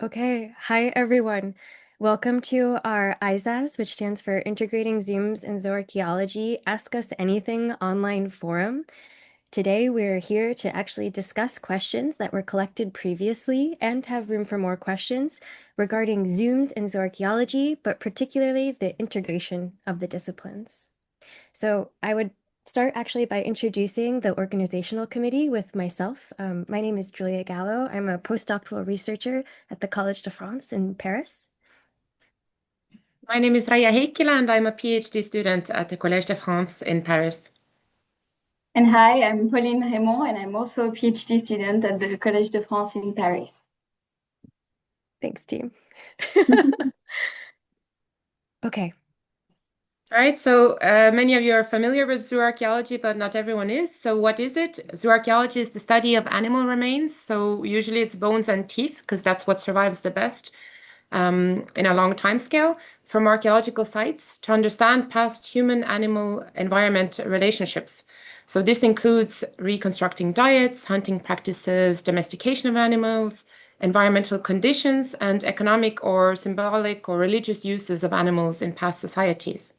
Okay, hi everyone. Welcome to our IZAZ, which stands for Integrating ZooMS and Zooarchaeology Ask Us Anything online forum. Today we're here to actually discuss questions that were collected previously and have room for more questions regarding ZooMS and Zooarchaeology, but particularly the integration of the disciplines. So I would start actually by introducing the organizational committee with myself. My name is Julia Gallo. I'm a postdoctoral researcher at the Collège de France in Paris. My name is Raya Heikkilä and I'm a PhD student at the Collège de France in Paris. And hi, I'm Pauline Raymond, and I'm also a PhD student at the Collège de France in Paris. Thanks, team. Okay. All right, so many of you are familiar with zooarchaeology, but not everyone is. So what is it? Zooarchaeology is the study of animal remains. So usually it's bones and teeth, because that's what survives the best in a long time scale from archaeological sites to understand past human-animal environment relationships. So this includes reconstructing diets, hunting practices, domestication of animals, environmental conditions, and economic or symbolic or religious uses of animals in past societies.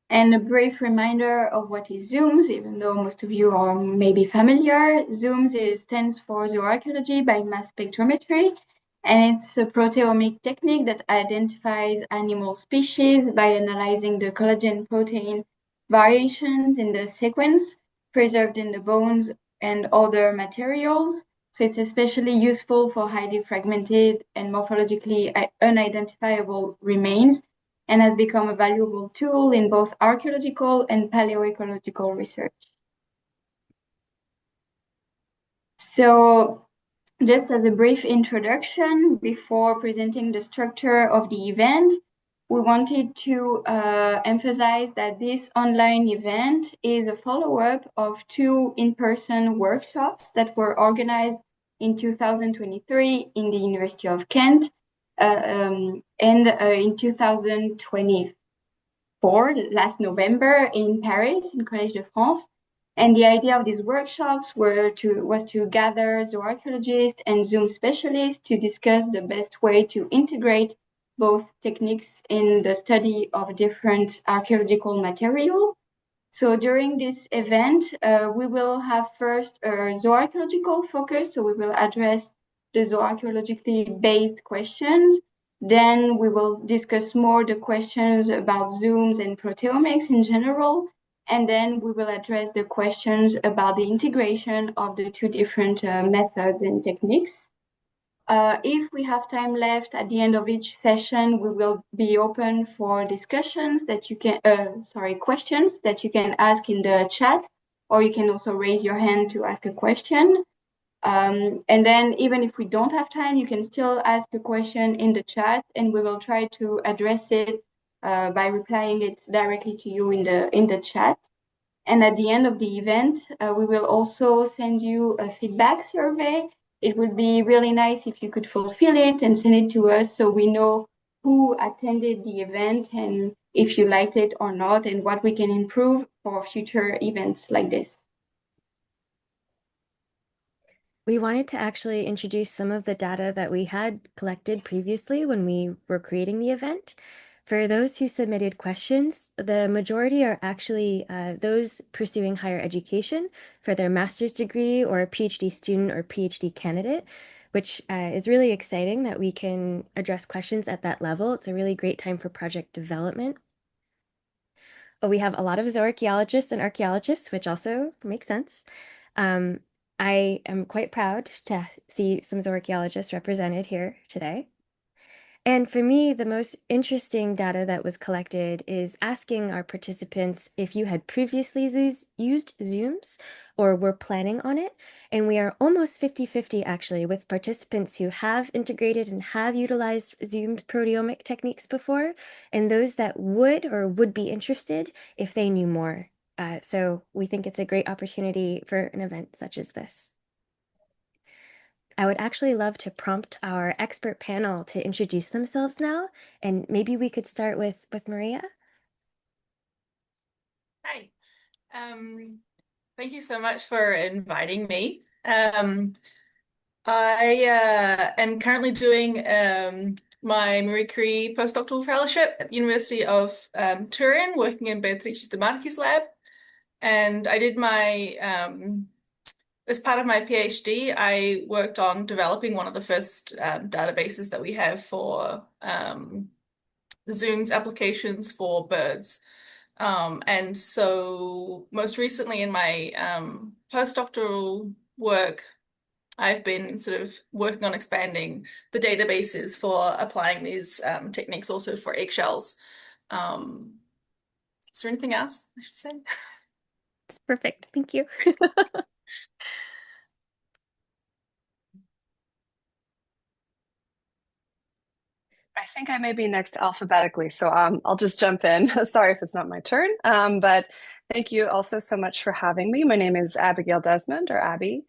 And a brief reminder of what is ZooMS, even though most of you are maybe familiar. ZooMS stands for Zooarchaeology by mass spectrometry, and it's a proteomic technique that identifies animal species by analyzing the collagen protein variations in the sequence preserved in the bones and other materials. So it's especially useful for highly fragmented and morphologically unidentifiable remains and has become a valuable tool in both archaeological and paleoecological research. So just as a brief introduction, before presenting the structure of the event, we wanted to emphasize that this online event is a follow-up of two in-person workshops that were organized in 2023 in the University of Kent and in 2024, last November in Paris, in Collège de France. And the idea of these workshops was to gather zooarchaeologists and Zoom specialists to discuss the best way to integrate both techniques in the study of different archaeological material. So during this event, we will have first a zooarchaeological focus. So we will address the zooarchaeologically based questions. Then we will discuss more the questions about zooms and proteomics in general. And then we will address the questions about the integration of the two different methods and techniques. If we have time left at the end of each session, we will be open for discussions that you can, questions that you can ask in the chat, or you can also raise your hand to ask a question. And then even if we don't have time, you can still ask a question in the chat and we will try to address it by replying it directly to you in the chat. And at the end of the event, we will also send you a feedback survey. It would be really nice if you could fulfill it and send it to us so we know who attended the event and if you liked it or not and what we can improve for future events like this. We wanted to actually introduce some of the data that we had collected previously when we were creating the event. For those who submitted questions, the majority are actually those pursuing higher education for their master's degree or a PhD student or PhD candidate, which is really exciting that we can address questions at that level. It's a really great time for project development. We have a lot of zooarchaeologists and archaeologists, which also makes sense. Um, I am quite proud to see some zooarchaeologists represented here today. And for me, the most interesting data that was collected is asking our participants if you had previously used ZooMS or were planning on it. And we are almost 50-50 actually, with participants who have integrated and have utilized ZooMS proteomic techniques before, and those that would or would be interested if they knew more. So we think it's a great opportunity for an event such as this. I would actually love to prompt our expert panel to introduce themselves now, and maybe we could start with Maria. Hi. Thank you so much for inviting me. I am currently doing my Marie Curie postdoctoral fellowship at the University of Turin, working in Beatrice de Marchi's lab. And I did as part of my PhD, I worked on developing one of the first databases that we have for ZooMS applications for birds. And so most recently in my postdoctoral work, I've been sort of working on expanding the databases for applying these techniques also for eggshells. Um, is there anything else I should say? It's perfect. Thank you. I think I may be next alphabetically, so I'll just jump in. Sorry if it's not my turn, but thank you also so much for having me. My name is Abigail Desmond, or Abby,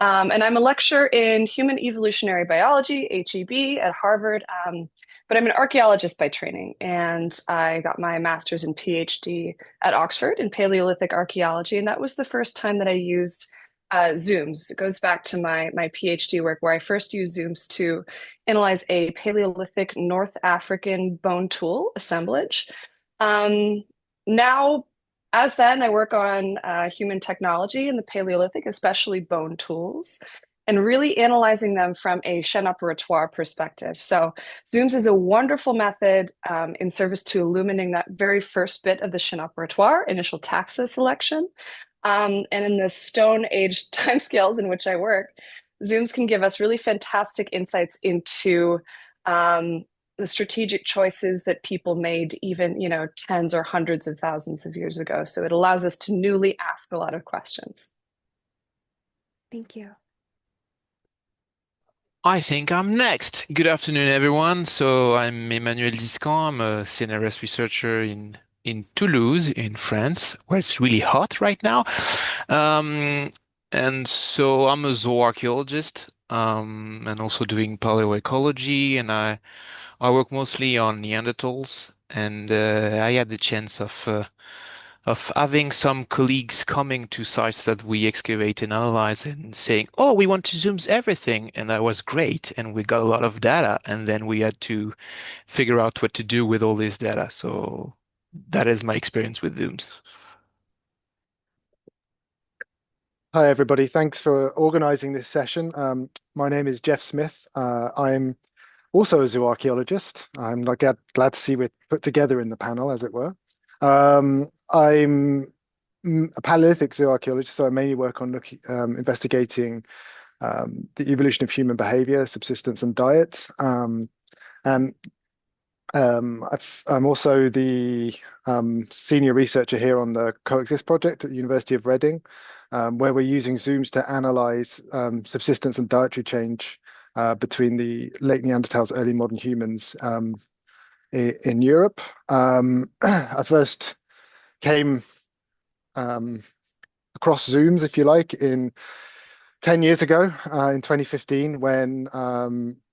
and I'm a lecturer in human evolutionary biology, HEB, at Harvard, but I'm an archaeologist by training, and I got my master's and PhD at Oxford in Paleolithic archaeology, and that was the first time that I used ZooMS. It goes back to my PhD work where I first used ZooMS to analyze a Paleolithic North African bone tool assemblage. Now, as then, I work on human technology in the Paleolithic, especially bone tools, and really analyzing them from a chaîne opératoire perspective. So ZooMS is a wonderful method in service to illuminating that very first bit of the chaîne opératoire, initial taxa selection. And in the Stone Age timescales in which I work, ZooMS can give us really fantastic insights into the strategic choices that people made even, tens or hundreds of thousands of years ago. So it allows us to newly ask a lot of questions. Thank you. I think I'm next. Good afternoon, everyone. So I'm Emmanuel Discan. I'm a CNRS researcher in Toulouse, in France, where it's really hot right now. And so I'm a zooarchaeologist, and also doing paleoecology, and I work mostly on Neanderthals, and I had the chance of having some colleagues coming to sites that we excavate and analyze and saying, "Oh, we want to ZooMS everything," and that was great, and we got a lot of data, and then we had to figure out what to do with all this data. So that is my experience with ZooMS. Hi, everybody. Thanks for organizing this session. My name is Jeff Smith. I'm also a zooarchaeologist. I'm glad to see we're put together in the panel, as it were. I'm a Paleolithic zooarchaeologist, so I mainly work on investigating the evolution of human behavior, subsistence, and diet. And I'm also the senior researcher here on the Coexist project at the University of Reading, where we're using ZooMS to analyze subsistence and dietary change between the late Neanderthals, early modern humans in Europe. I first came across ZooMS, if you like, 10 years ago, in 2015, when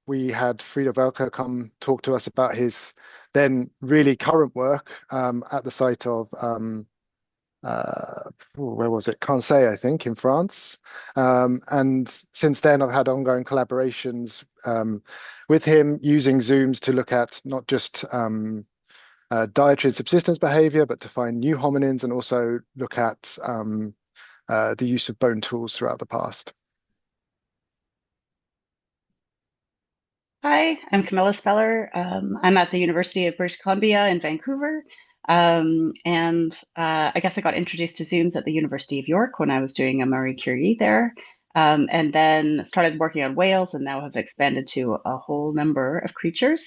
we had Frida Welker come talk to us about his then really current work at the site of where was it? Cancé, I think, in France. And since then, I've had ongoing collaborations with him using ZooMS to look at not just dietary and subsistence behavior, but to find new hominins and also look at the use of bone tools throughout the past. Hi, I'm Camilla Speller. I'm at the University of British Columbia in Vancouver. I guess I got introduced to ZooMS at the University of York when I was doing a Marie Curie there, and then started working on whales and now have expanded to a whole number of creatures.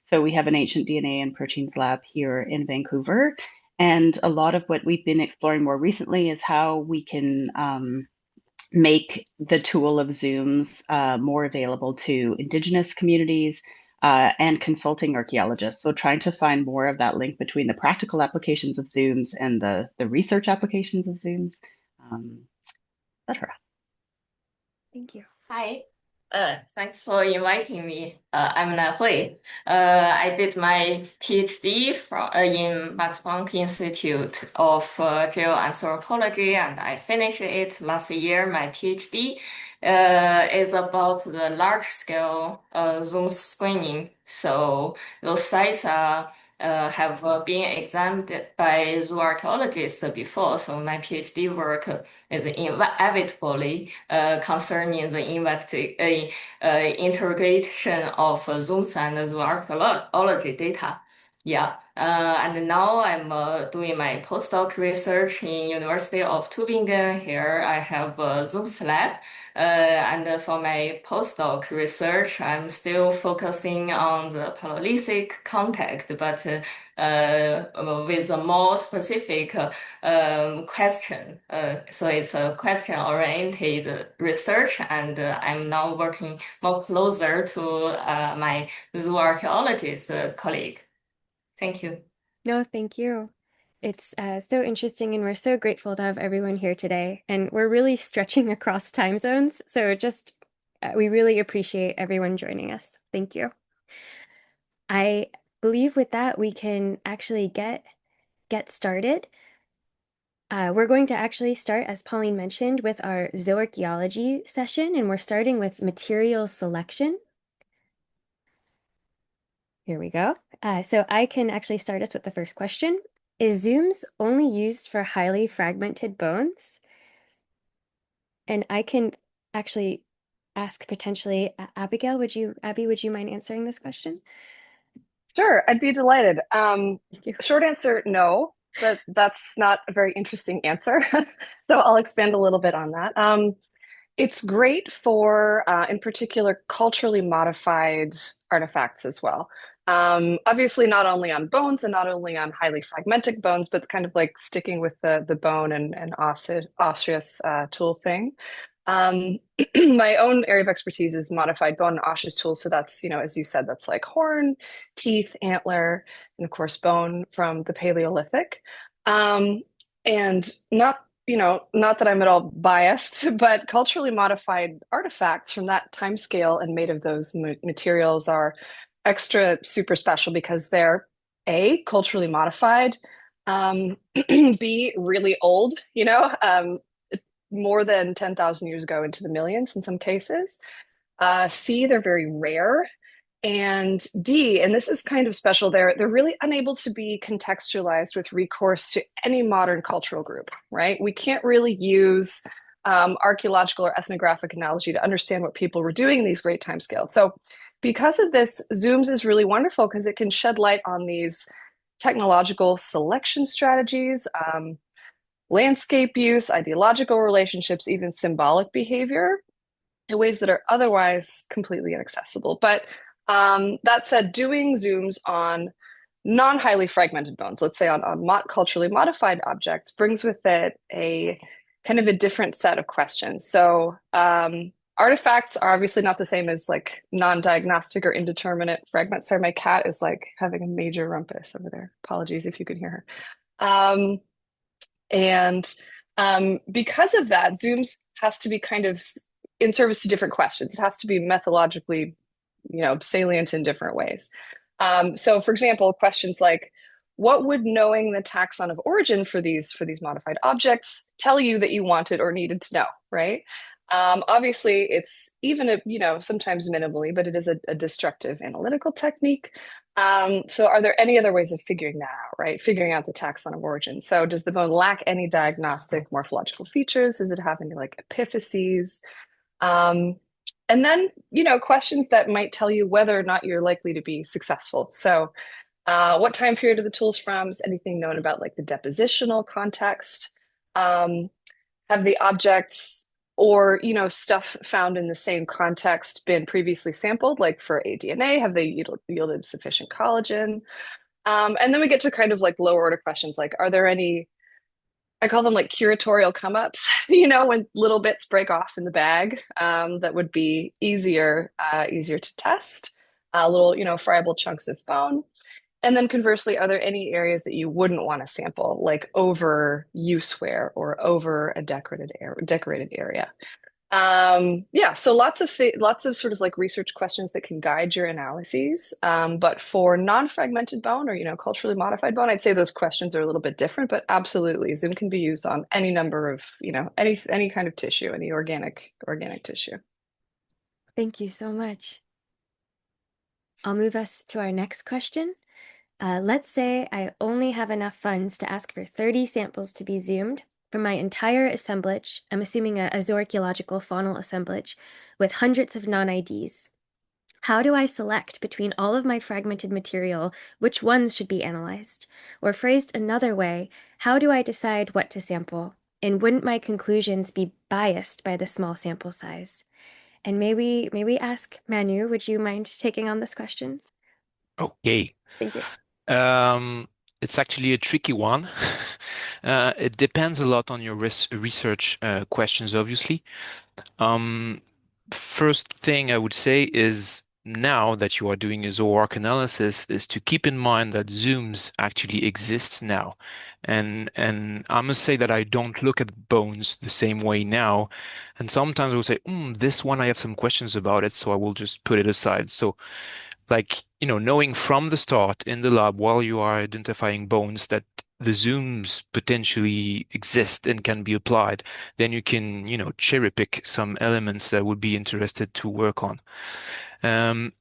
So we have an ancient DNA and proteins lab here in Vancouver. And a lot of what we've been exploring more recently is how we can make the tool of ZooMS more available to Indigenous communities and consulting archaeologists. So trying to find more of that link between the practical applications of ZooMS and the research applications of ZooMS, etc. Thank you. Hi, Thanks for inviting me. I'm Na Hui. I did my PhD in Max Planck Institute of Geoanthropology, and I finished it last year. My PhD is about the large-scale zoom screening. So those sites are have been examined by zooarchaeologists before. So my PhD work is inevitably concerning the integration of ZooMS and zooarchaeology data. Yeah, and now I'm doing my postdoc research in University of Tübingen. Here I have a ZooMS lab, and for my postdoc research, I'm still focusing on the Paleolithic context, but with a more specific question. So it's a question-oriented research, and I'm now working more closer to my zooarchaeologist colleague. Thank you. No, thank you. It's so interesting, and we're so grateful to have everyone here today. And we're really stretching across time zones, so just we really appreciate everyone joining us. Thank you. I believe with that we can actually get started. We're going to actually start, as Pauline mentioned, with our zooarchaeology session, and we're starting with material selection. Here we go. So I can actually start us with the first question. Is ZooMS only used for highly fragmented bones? And I can actually ask potentially, Abigail, Abby, would you mind answering this question? Sure, I'd be delighted. Thank you. Short answer, no, but that's not a very interesting answer. So I'll expand a little bit on that. It's great for, in particular, culturally modified artifacts as well. Obviously, not only on bones and not only on highly fragmented bones, but kind of like sticking with the bone and osseous tool thing. My own area of expertise is modified bone and osseous tools. So that's, as you said, that's like horn, teeth, antler, and of course, bone from the Paleolithic. And not that I'm at all biased, but culturally modified artifacts from that time scale and made of those materials are extra super special because they're A, culturally modified, B, really old, more than 10,000 years ago into the millions in some cases. C, they're very rare. And D, and this is kind of special, they're really unable to be contextualized with recourse to any modern cultural group, right? We can't really use archaeological or ethnographic analogy to understand what people were doing in these great timescales. So because of this, ZooMS is really wonderful because it can shed light on these technological selection strategies, landscape use, ideological relationships, even symbolic behavior in ways that are otherwise completely inaccessible. But that said, doing ZooMS on non-highly fragmented bones, let's say on culturally modified objects, brings with it a kind of a different set of questions. So artifacts are obviously not the same as like non-diagnostic or indeterminate fragments. Sorry, my cat is like having a major rumpus over there. Apologies if you can hear her. Because of that, ZooMS has to be kind of in service to different questions. It has to be methodologically, salient in different ways. So, for example, questions like, what would knowing the taxon of origin for these modified objects tell you that you wanted or needed to know, right? Obviously, it's even sometimes minimally, but it is a destructive analytical technique. So are there any other ways of figuring that out, right? Figuring out the taxon of origin. So does the bone lack any diagnostic morphological features? Does it have any like epiphyses? And then, questions that might tell you whether or not you're likely to be successful. So what time period are the tools from? Is anything known about like the depositional context? Have the objects or, stuff found in the same context been previously sampled, like for aDNA? Have they yielded sufficient collagen? And then we get to kind of like lower order questions, like, are there any, I call them like curatorial come-ups, when little bits break off in the bag that would be easier to test, little, friable chunks of bone. And then conversely, are there any areas that you wouldn't want to sample, like over use wear or over a decorated area? Yeah, so lots of sort of like research questions that can guide your analyses. But for non-fragmented bone or culturally modified bone, I'd say those questions are a little bit different. But absolutely, Zoom can be used on any number of any kind of tissue, any organic tissue. Thank you so much. I'll move us to our next question. Let's say I only have enough funds to ask for 30 samples to be zoomed from my entire assemblage. I'm assuming a zooarchaeological faunal assemblage with hundreds of non-IDs. How do I select between all of my fragmented material which ones should be analyzed? Or phrased another way, how do I decide what to sample? And wouldn't my conclusions be biased by the small sample size? And may we ask Manu, would you mind taking on this question? Okay. Thank you. It's actually a tricky one. It depends a lot on your research questions, obviously. First thing I would say is now that you are doing a zooarc analysis is to keep in mind that zooms actually exists now. And I must say that I don't look at bones the same way now. And sometimes I will say, this one I have some questions about it, so I will just put it aside. So like, knowing from the start in the lab while you are identifying bones that the zooms potentially exist and can be applied, then you can, cherry pick some elements that would be interested to work on. And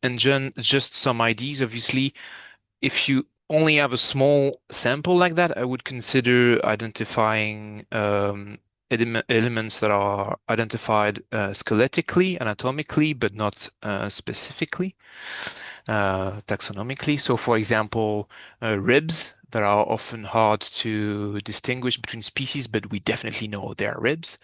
just some ideas, obviously, if you only have a small sample like that, I would consider identifying elements that are identified skeletically, anatomically, but not specifically taxonomically. So, for example, ribs that are often hard to distinguish between species, but we definitely know they're ribs.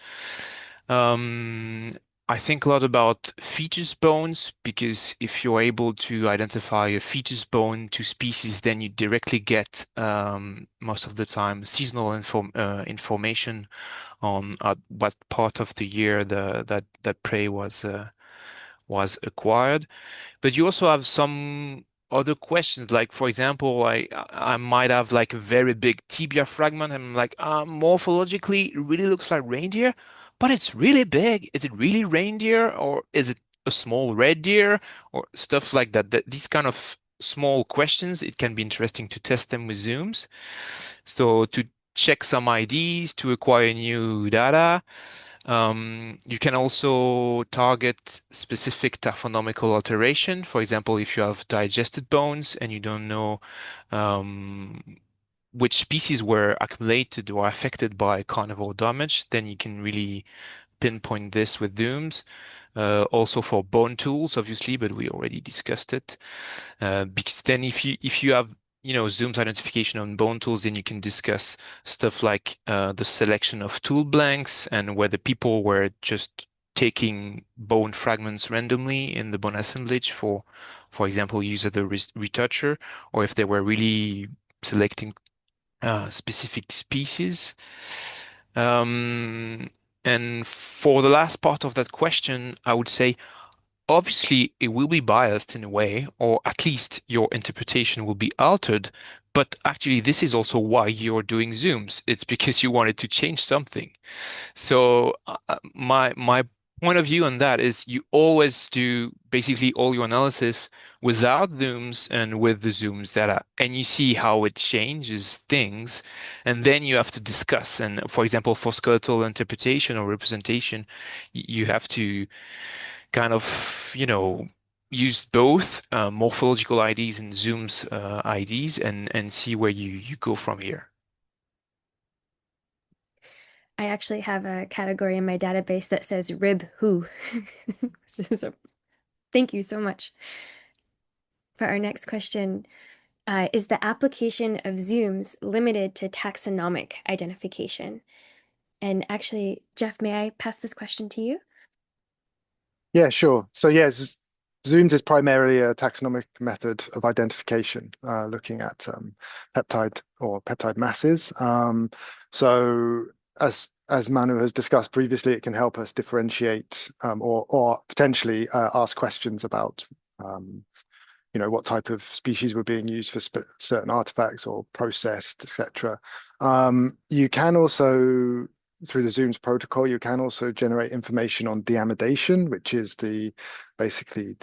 I think a lot about fetus bones because if you're able to identify a fetus bone to species, then you directly get most of the time seasonal information on what part of the year that prey was acquired. But you also have some other questions, like for example, I might have like a very big tibia fragment, and I'm like, morphologically, it really looks like reindeer, but it's really big. Is it really reindeer, or is it a small red deer, or stuff like that? These kind of small questions, it can be interesting to test them with zooms. So to check some IDs, to acquire new data. You can also target specific taphonomical alteration. For example, if you have digested bones and you don't know which species were accumulated or affected by carnivore damage, then you can really pinpoint this with zooms. Also for bone tools, obviously, but we already discussed it. Because then if you have zooms identification on bone tools, then you can discuss stuff like the selection of tool blanks and whether people were just taking bone fragments randomly in the bone assemblage for example, use as a retoucher, or if they were really selecting specific species. And for the last part of that question, I would say obviously it will be biased in a way, or at least your interpretation will be altered. But actually, this is also why you're doing zooms. It's because you wanted to change something. So my point of view on that is you always do basically all your analysis without zooms and with the zooms data, and you see how it changes things, and then you have to discuss. And for example, for skeletal interpretation or representation, you have to kind of, use both morphological IDs and zooms IDs and see where you go from here. I actually have a category in my database that says rib who. So thank you so much. For our next question, is the application of zooms limited to taxonomic identification? And actually, Jeff, may I pass this question to you? Yeah, sure. So yes, zooms is primarily a taxonomic method of identification, looking at peptide masses. So as Manu has discussed previously, it can help us differentiate or potentially ask questions about what type of species were being used for certain artifacts or processed, etc. You can also through the ZooMS protocol, you can also generate information on deamidation, which is basically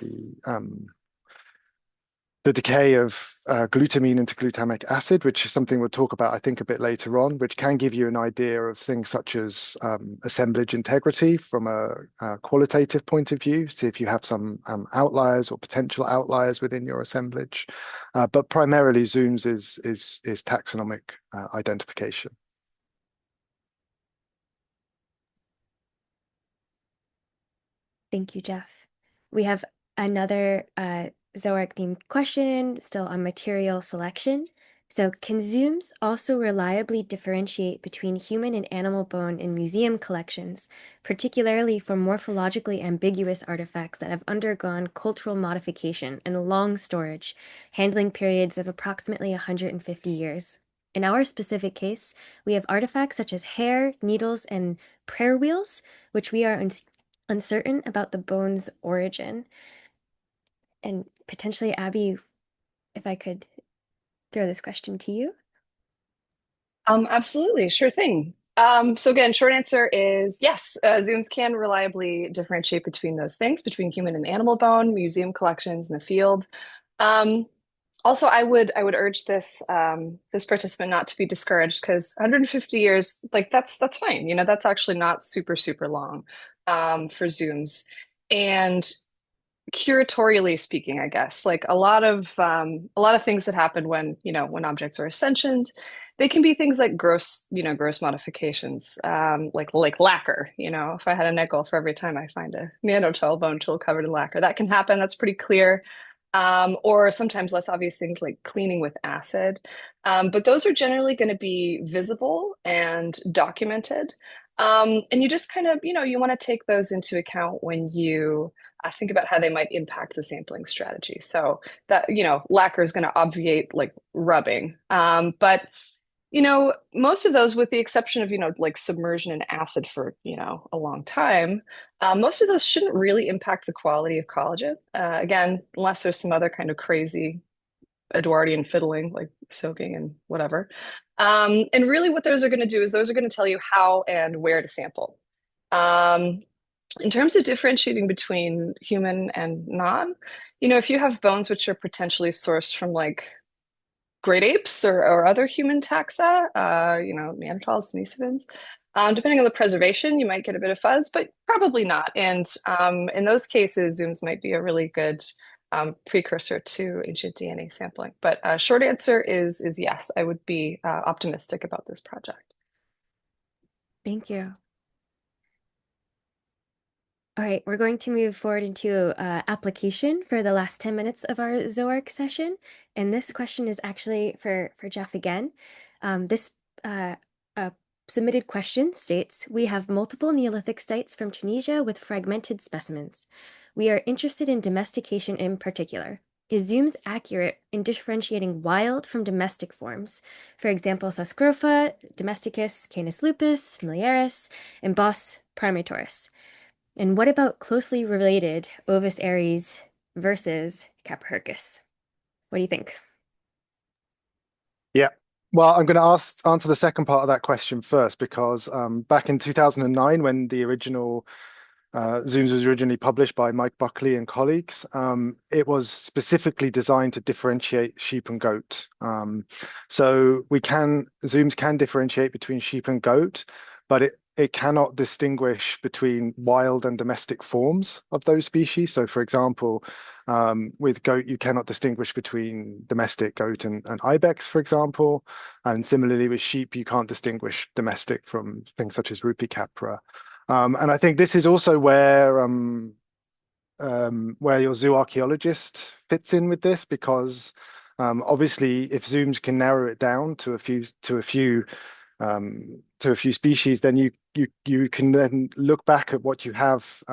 the decay of glutamine into glutamic acid, which is something we'll talk about, I think, a bit later on, which can give you an idea of things such as assemblage integrity from a qualitative point of view, see if you have some outliers or potential outliers within your assemblage. But primarily, ZooMS is taxonomic identification. Thank you, Jeff. We have another Zoarc themed question, still on material selection. So, can ZooMS also reliably differentiate between human and animal bone in museum collections, particularly for morphologically ambiguous artifacts that have undergone cultural modification and long storage, handling periods of approximately 150 years? In our specific case, we have artifacts such as hair, needles, and prayer wheels, which we are uncertain about the bone's origin. And potentially, Abby, if I could throw this question to you. Absolutely, sure thing. So again, short answer is yes, ZooMS can reliably differentiate between those things, between human and animal bone, museum collections in the field. Also, I would urge this this participant not to be discouraged because 150 years, like that's fine. You know, that's actually not super long for ZooMS. And curatorially speaking, I guess, like a lot of things that happen when, you know, when objects are ascensioned, they can be things like gross modifications, like lacquer. You know, if I had a nickel for every time I find a Neanderthal bone tool covered in lacquer, that can happen. That's pretty clear. Or sometimes less obvious things like cleaning with acid. But those are generally going to be visible and documented. And you just kind of, you know, you want to take those into account when you think about how they might impact the sampling strategy. So that, you know, lacquer is going to obviate like rubbing. But you know, most of those, with the exception of, you know, like submersion in acid for, you know, a long time, most of those shouldn't really impact the quality of collagen. Again, unless there's some other kind of crazy Edwardian fiddling, like soaking and whatever. And really what those are going to do is those are going to tell you how and where to sample. In terms of differentiating between human and non, you know, if you have bones which are potentially sourced from like great apes or other human taxa, you know, Neanderthals, Denisovans. Depending on the preservation, you might get a bit of fuzz, but probably not. And in those cases, ZooMS might be a really good precursor to ancient DNA sampling. But short answer is yes, I would be optimistic about this project. Thank you. All right, we're going to move forward into application for the last 10 minutes of our Zoarc session. And this question is actually for Jeff again. This submitted question states, we have multiple Neolithic sites from Tunisia with fragmented specimens. We are interested in domestication in particular. Is ZooMS accurate in differentiating wild from domestic forms? For example, Suscrofa, Domesticus, Canis lupus, familiaris, and Bos primatorus. And what about closely related Ovis aries versus Capricorcus? What do you think? Yeah. Well, I'm going to answer the second part of that question first, because back in 2009, when the original ZooMS was originally published by Mike Buckley and colleagues, it was specifically designed to differentiate sheep and goat. So ZooMS can differentiate between sheep and goat, but it cannot distinguish between wild and domestic forms of those species. So, for example, with goat, you cannot distinguish between domestic goat and ibex, for example. And similarly with sheep, you can't distinguish domestic from things such as Rupi capra. And I think this is also where your zooarchaeologist fits in with this, because obviously, if ZooMS can narrow it down to a few species, then you can then look back at what you have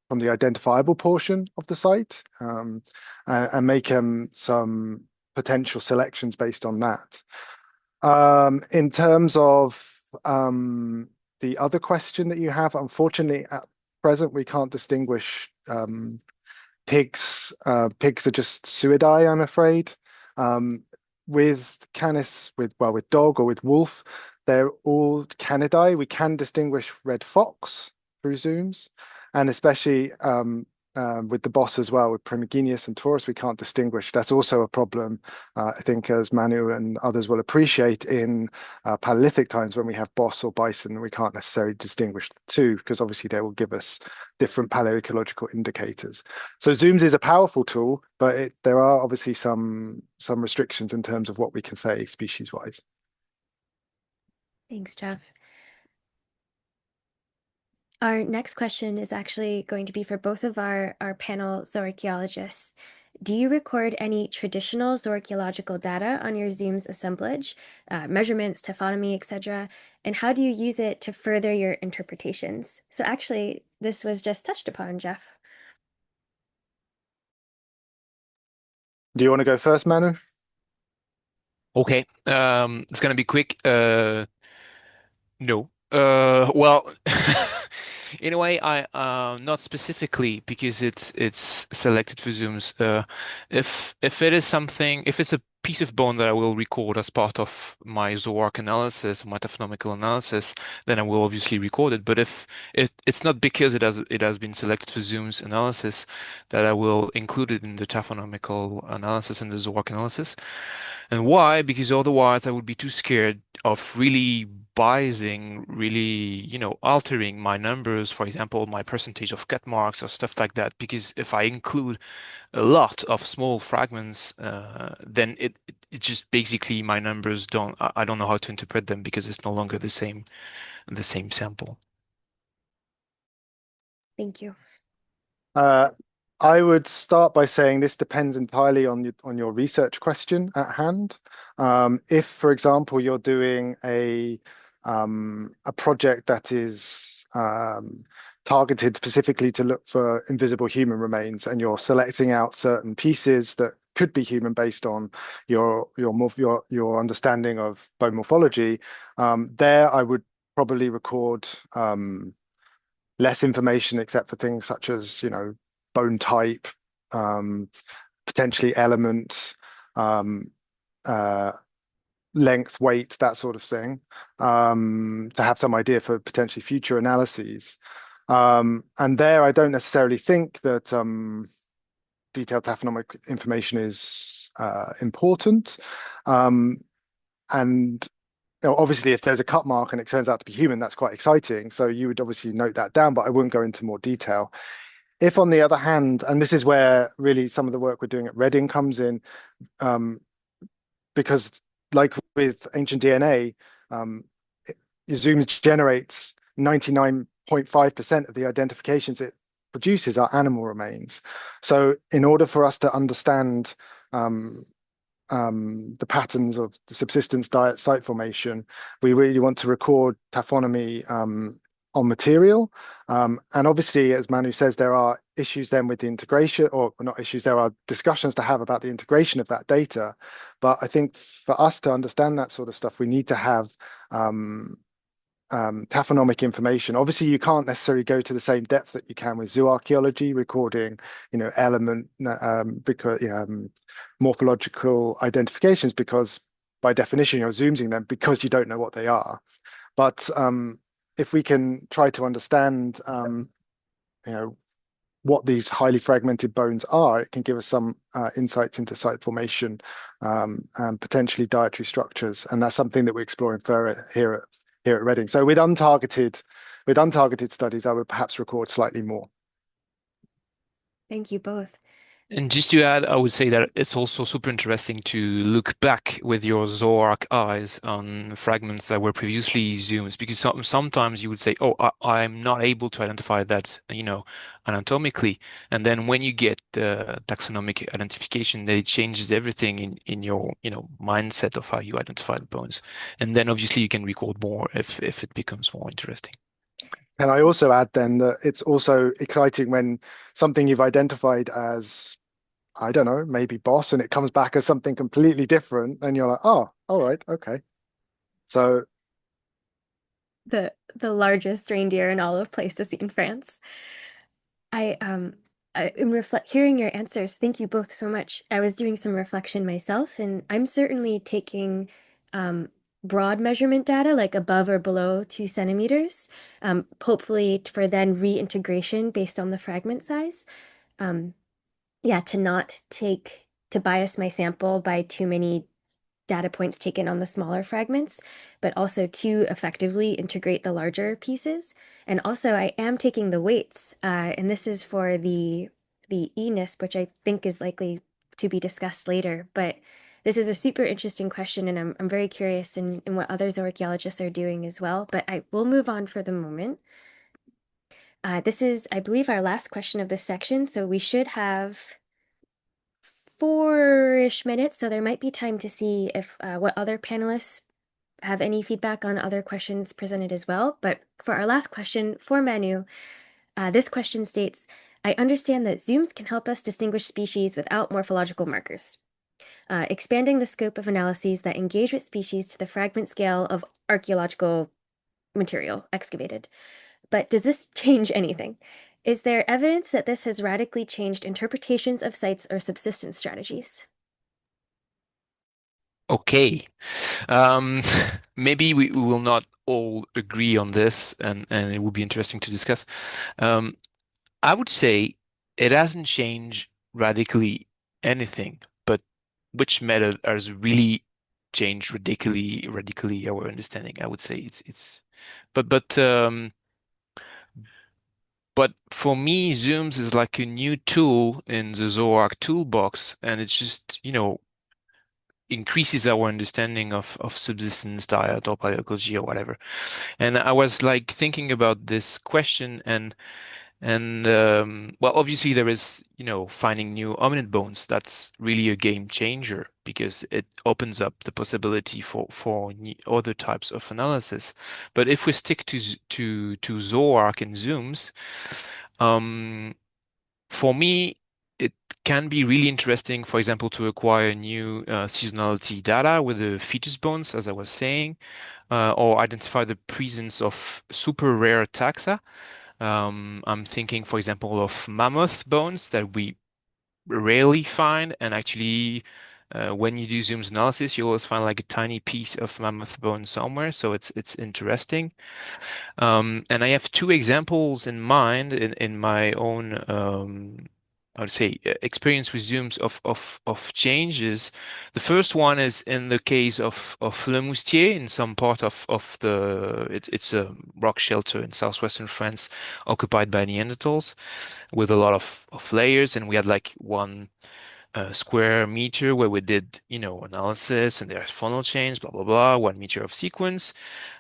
from the identifiable portion of the site and make some potential selections based on that. In terms of the other question that you have, unfortunately, at present, we can't distinguish pigs. Pigs are just suidae, I'm afraid. With canis, with dog or with wolf, they're all Canidae. We can distinguish red fox through zooms, and especially with the boss as well, with Primigenius and Taurus, we can't distinguish. That's also a problem, I think, as Manu and others will appreciate in Paleolithic times when we have boss or bison, we can't necessarily distinguish the two because obviously they will give us different paleoecological indicators. So zooms is a powerful tool, but there are obviously some restrictions in terms of what we can say species-wise. Thanks, Jeff. Our next question is actually going to be for both of our panel zooarchaeologists. Do you record any traditional zooarchaeological data on your ZooMS assemblage, measurements, taphonomy, etc.? And how do you use it to further your interpretations? So actually, this was just touched upon, Jeff. Do you want to go first, Manu? Okay, it's gonna be quick. No. Well, in a way, I not specifically because it's selected for zooms. If it is something, if it's a piece of bone that I will record as part of my zooarc analysis, my taphonomical analysis, then I will obviously record it. But if it's not because it has been selected for zooms analysis that I will include it in the taphonomical analysis and the zooarc analysis. And why? Because otherwise I would be too scared of really biasing, really, altering my numbers, for example, my percentage of cut marks or stuff like that. Because if I include a lot of small fragments, then it just basically my numbers I don't know how to interpret them because it's no longer the same sample. Thank you. I would start by saying this depends entirely on your research question at hand. If, for example, you're doing a project that is targeted specifically to look for invisible human remains, and you're selecting out certain pieces that could be human based on your understanding of bone morphology, there I would probably record less information except for things such as, bone type, potentially element, length, weight, that sort of thing, to have some idea for potentially future analyses. And there, I don't necessarily think that detailed taphonomic information is important. And obviously, if there's a cut mark and it turns out to be human, that's quite exciting. So you would obviously note that down, but I wouldn't go into more detail. If, on the other hand, and this is where really some of the work we're doing at Reading comes in, because like with ancient DNA, zooms generates 99.5% of the identifications it produces are animal remains. So in order for us to understand the patterns of the subsistence diet site formation, we really want to record taphonomy on material. And obviously, as Manu says, there are issues then with the integration, or not issues, there are discussions to have about the integration of that data. But I think for us to understand that sort of stuff, we need to have taphonomic information. Obviously, you can't necessarily go to the same depth that you can with zooarchaeology, recording, element, because morphological identifications, because by definition you're zooming them because you don't know what they are. But if we can try to understand, what these highly fragmented bones are, it can give us some insights into site formation and potentially dietary structures, and that's something that we're exploring further here at Reading. So with untargeted studies, I would perhaps record slightly more. Thank you both. And just to add, I would say that it's also super interesting to look back with your zooarc eyes on fragments that were previously zooms, because sometimes you would say, "Oh, I'm not able to identify that, anatomically," and then when you get the taxonomic identification, then it changes everything in your, mindset of how you identify the bones, and then obviously you can record more if it becomes more interesting. And I also add then that it's also exciting when something you've identified as, I don't know, maybe boss, and it comes back as something completely different, and you're like, oh, all right, okay. So the largest reindeer in all of Pleistocene France. In hearing your answers, thank you both so much. I was doing some reflection myself, and I'm certainly taking broad measurement data, like above or below 2 centimeters, hopefully for then reintegration based on the fragment size. Yeah, to bias my sample by too many data points taken on the smaller fragments, but also to effectively integrate the larger pieces. And also, I am taking the weights, and this is for the ENISP, which I think is likely to be discussed later. But this is a super interesting question, and I'm very curious in what other zooarchaeologists are doing as well. But I will move on for the moment. This is, I believe, our last question of this section, so we should have 4-ish minutes, so there might be time to see if what other panelists have any feedback on other questions presented as well. But for our last question for Manu, this question states, I understand that zooms can help us distinguish species without morphological markers, expanding the scope of analyses that engage with species to the fragment scale of archaeological material excavated. But does this change anything? Is there evidence that this has radically changed interpretations of sites or subsistence strategies? Okay. Maybe we will not all agree on this, and it would be interesting to discuss. I would say it hasn't changed radically anything, but which method has really changed radically our understanding. I would say but but for me, Zooms is like a new tool in the Zooarc toolbox, and it's just, increases our understanding of subsistence diet or paleoecology or whatever. And I was like thinking about this question, and well, obviously there is, finding new hominid bones. That's really a game changer because it opens up the possibility for other types of analysis. But if we stick to Zooarc and Zooms, for me, it can be really interesting, for example, to acquire new seasonality data with the fetus bones, as I was saying, or identify the presence of super rare taxa. I'm thinking, for example, of mammoth bones that we rarely find, and actually, when you do zooms analysis, you always find like a tiny piece of mammoth bone somewhere, so it's interesting. And I have two examples in mind in my own, I would say, experience with zooms of changes. The first one is in the case of Le Moustier in some part of it's a rock shelter in southwestern France occupied by Neanderthals with a lot of layers, and we had like one square meter where we did, analysis, and there's funnel chains, blah blah blah, 1 meter of sequence.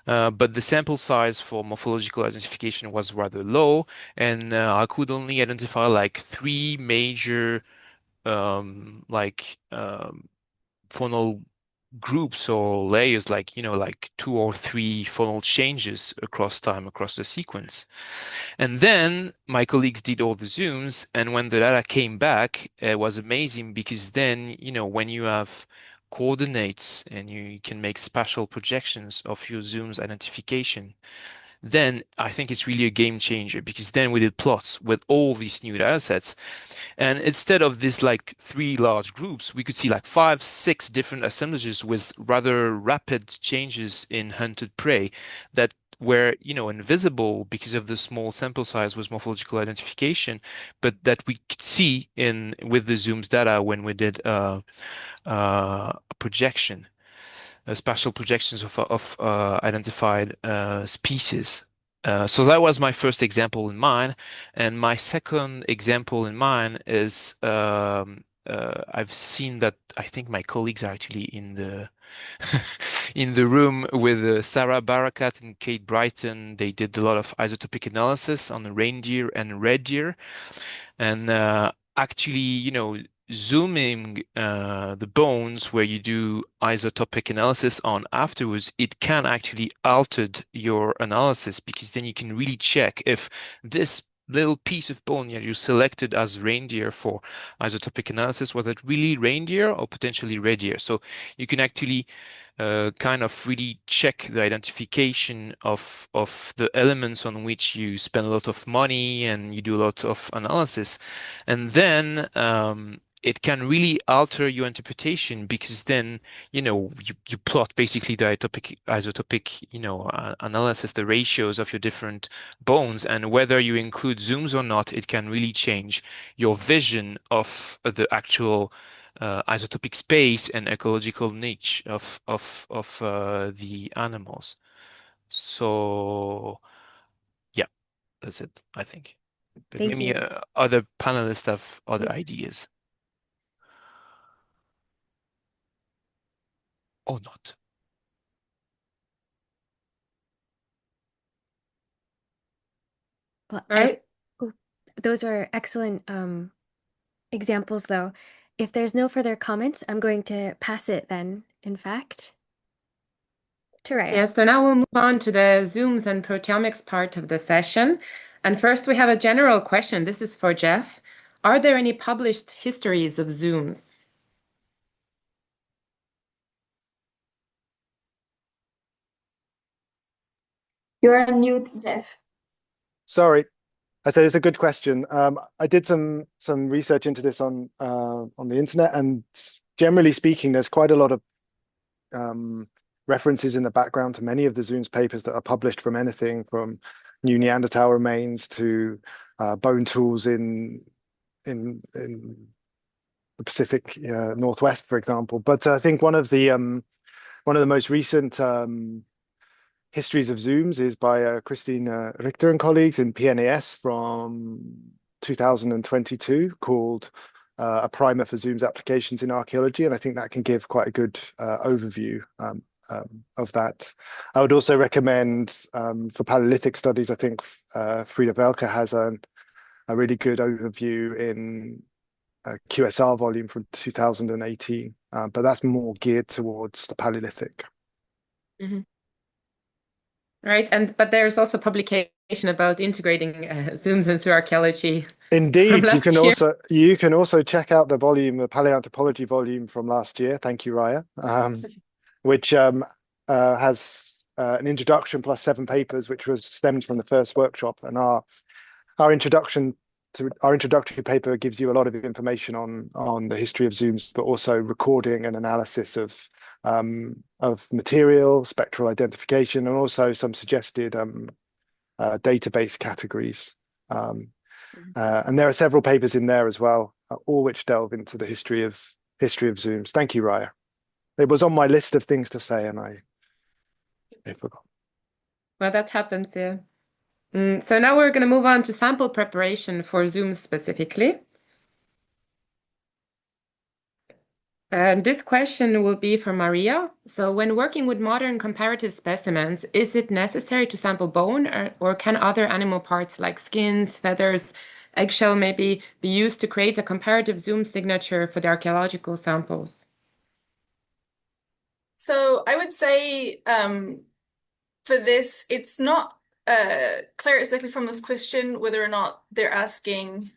But the sample size for morphological identification was rather low, and I could only identify like three major like funnel groups or layers, like like 2 or 3 funnel changes across time across the sequence. And then my colleagues did all the zooms, and when the data came back, it was amazing because then, when you have coordinates and you can make spatial projections of your zooms identification, then I think it's really a game changer because then we did plots with all these new data sets. And instead of this like 3 large groups, we could see like 5, 6 different assemblages with rather rapid changes in hunted prey that were, invisible because of the small sample size with morphological identification, but that we could see in with the zooms data when we did a projection, spatial projections of identified species. So that was my first example in mind, and my second example in mind is I've seen that I think my colleagues are actually in the in the room with Sarah Barakat and Kate Brighton. They did a lot of isotopic analysis on the reindeer and red deer, and actually, zooming the bones where you do isotopic analysis on afterwards, it can actually alter your analysis because then you can really check if this little piece of bone that you selected as reindeer for isotopic analysis was it really reindeer or potentially red deer. So you can actually kind of really check the identification of the elements on which you spend a lot of money and you do a lot of analysis. And then it can really alter your interpretation because then, you plot basically the isotopic, analysis, the ratios of your different bones, and whether you include zooms or not, it can really change your vision of the actual isotopic space and ecological niche of the animals. So, yeah, that's it, I think. But Thank maybe you. other panelists have other ideas or not. Well, All right. those are excellent examples, though. If there's no further comments, I'm going to pass it then, in fact, to Raya. Yeah, so now we'll move on to the zooms and proteomics part of the session. And first, we have a general question. This is for Jeff. Are there any published histories of zooms? You're on mute, Jeff. Sorry. I said it's a good question. I did some research into this on the internet, and generally speaking, there's quite a lot of references in the background to many of the zooms papers that are published, from anything from new Neanderthal remains to bone tools in the Pacific Northwest, for example. But I think one of the most recent histories of zooms is by Christine Richter and colleagues in PNAS from 2022, called A Primer for Zooms Applications in Archaeology. And I think that can give quite a good overview of that. I would also recommend for Paleolithic studies, I think Frida Welke has a really good overview in a QSR volume from 2018, but that's more geared towards the Paleolithic. Mm-hmm. Right, but there's also publication about integrating zooms and zooarchaeology. Indeed, you can also check out the volume, the paleoanthropology volume from last year. Thank you, Raya, which has an introduction plus 7 papers, which stemmed from the first workshop. And our introductory paper gives you a lot of information on the history of zooms, but also recording and analysis of material, spectral identification, and also some suggested database categories. And there are several papers in there as well, all which delve into the history of zooms. Thank you, Raya. It was on my list of things to say, and I forgot. Well, that happens, yeah. So now we're going to move on to sample preparation for zooms specifically. And this question will be for Maria. So when working with modern comparative specimens, is it necessary to sample bone, or can other animal parts like skins, feathers, eggshell maybe be used to create a comparative zoom signature for the archaeological samples? So I would say for this, it's not clear exactly from this question whether or not they're asking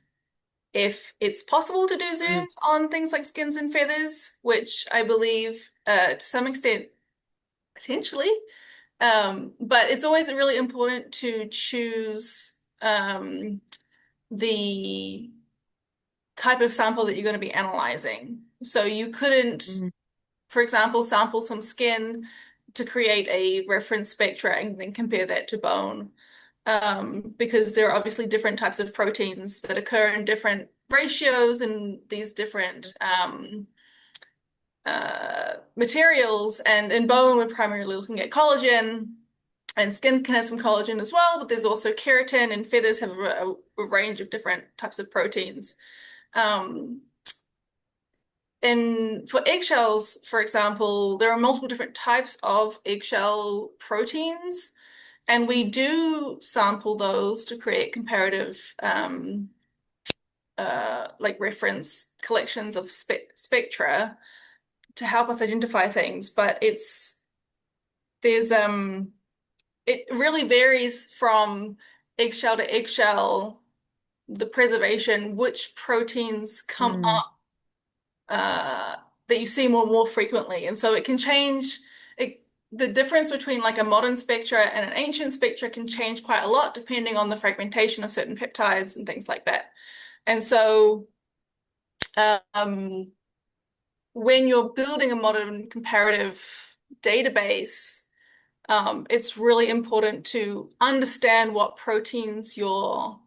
if it's possible to do zooms on things like skins and feathers, which I believe to some extent, potentially. But it's always really important to choose the type of sample that you're going to be analyzing. So you couldn't, for example, sample some skin to create a reference spectra and then compare that to bone. Because there are obviously different types of proteins that occur in different ratios and these different materials. And in bone, we're primarily looking at collagen, and skin can have some collagen as well, but there's also keratin, and feathers have a range of different types of proteins. And for eggshells, for example, there are multiple different types of eggshell proteins. And we do sample those to create comparative, like reference collections of spectra to help us identify things. But it really varies from eggshell to eggshell, the preservation, which proteins come up that you see more frequently. And so it can change. The difference between like a modern spectra and an ancient spectra can change quite a lot depending on the fragmentation of certain peptides and things like that. And so when you're building a modern comparative database, it's really important to understand what proteins you're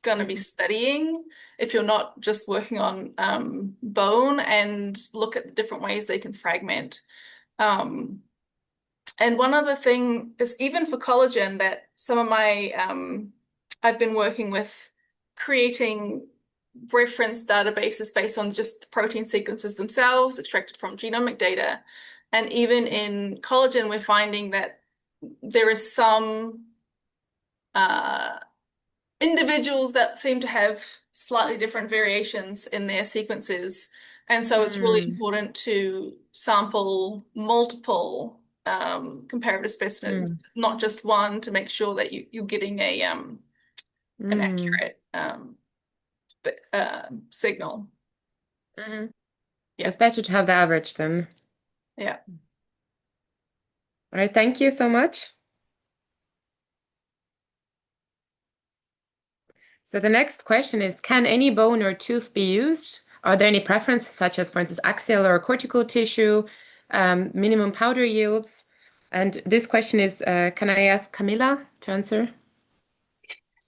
going to be studying if you're not just working on bone, and look at the different ways they can fragment. And one other thing is, even for collagen, that some of my I've been working with creating reference databases based on just the protein sequences themselves extracted from genomic data. And even in collagen, we're finding that there is some individuals that seem to have slightly different variations in their sequences. And so it's really important to sample multiple comparative specimens, not just one, to make sure that you're getting an accurate signal. Yeah. Yeah. It's better to have the average then. Yeah. All right, thank you so much. So the next question is, can any bone or tooth be used? Are there any preferences, such as, for instance, axial or cortical tissue, minimum powder yields? And this question is, can I ask Camilla to answer?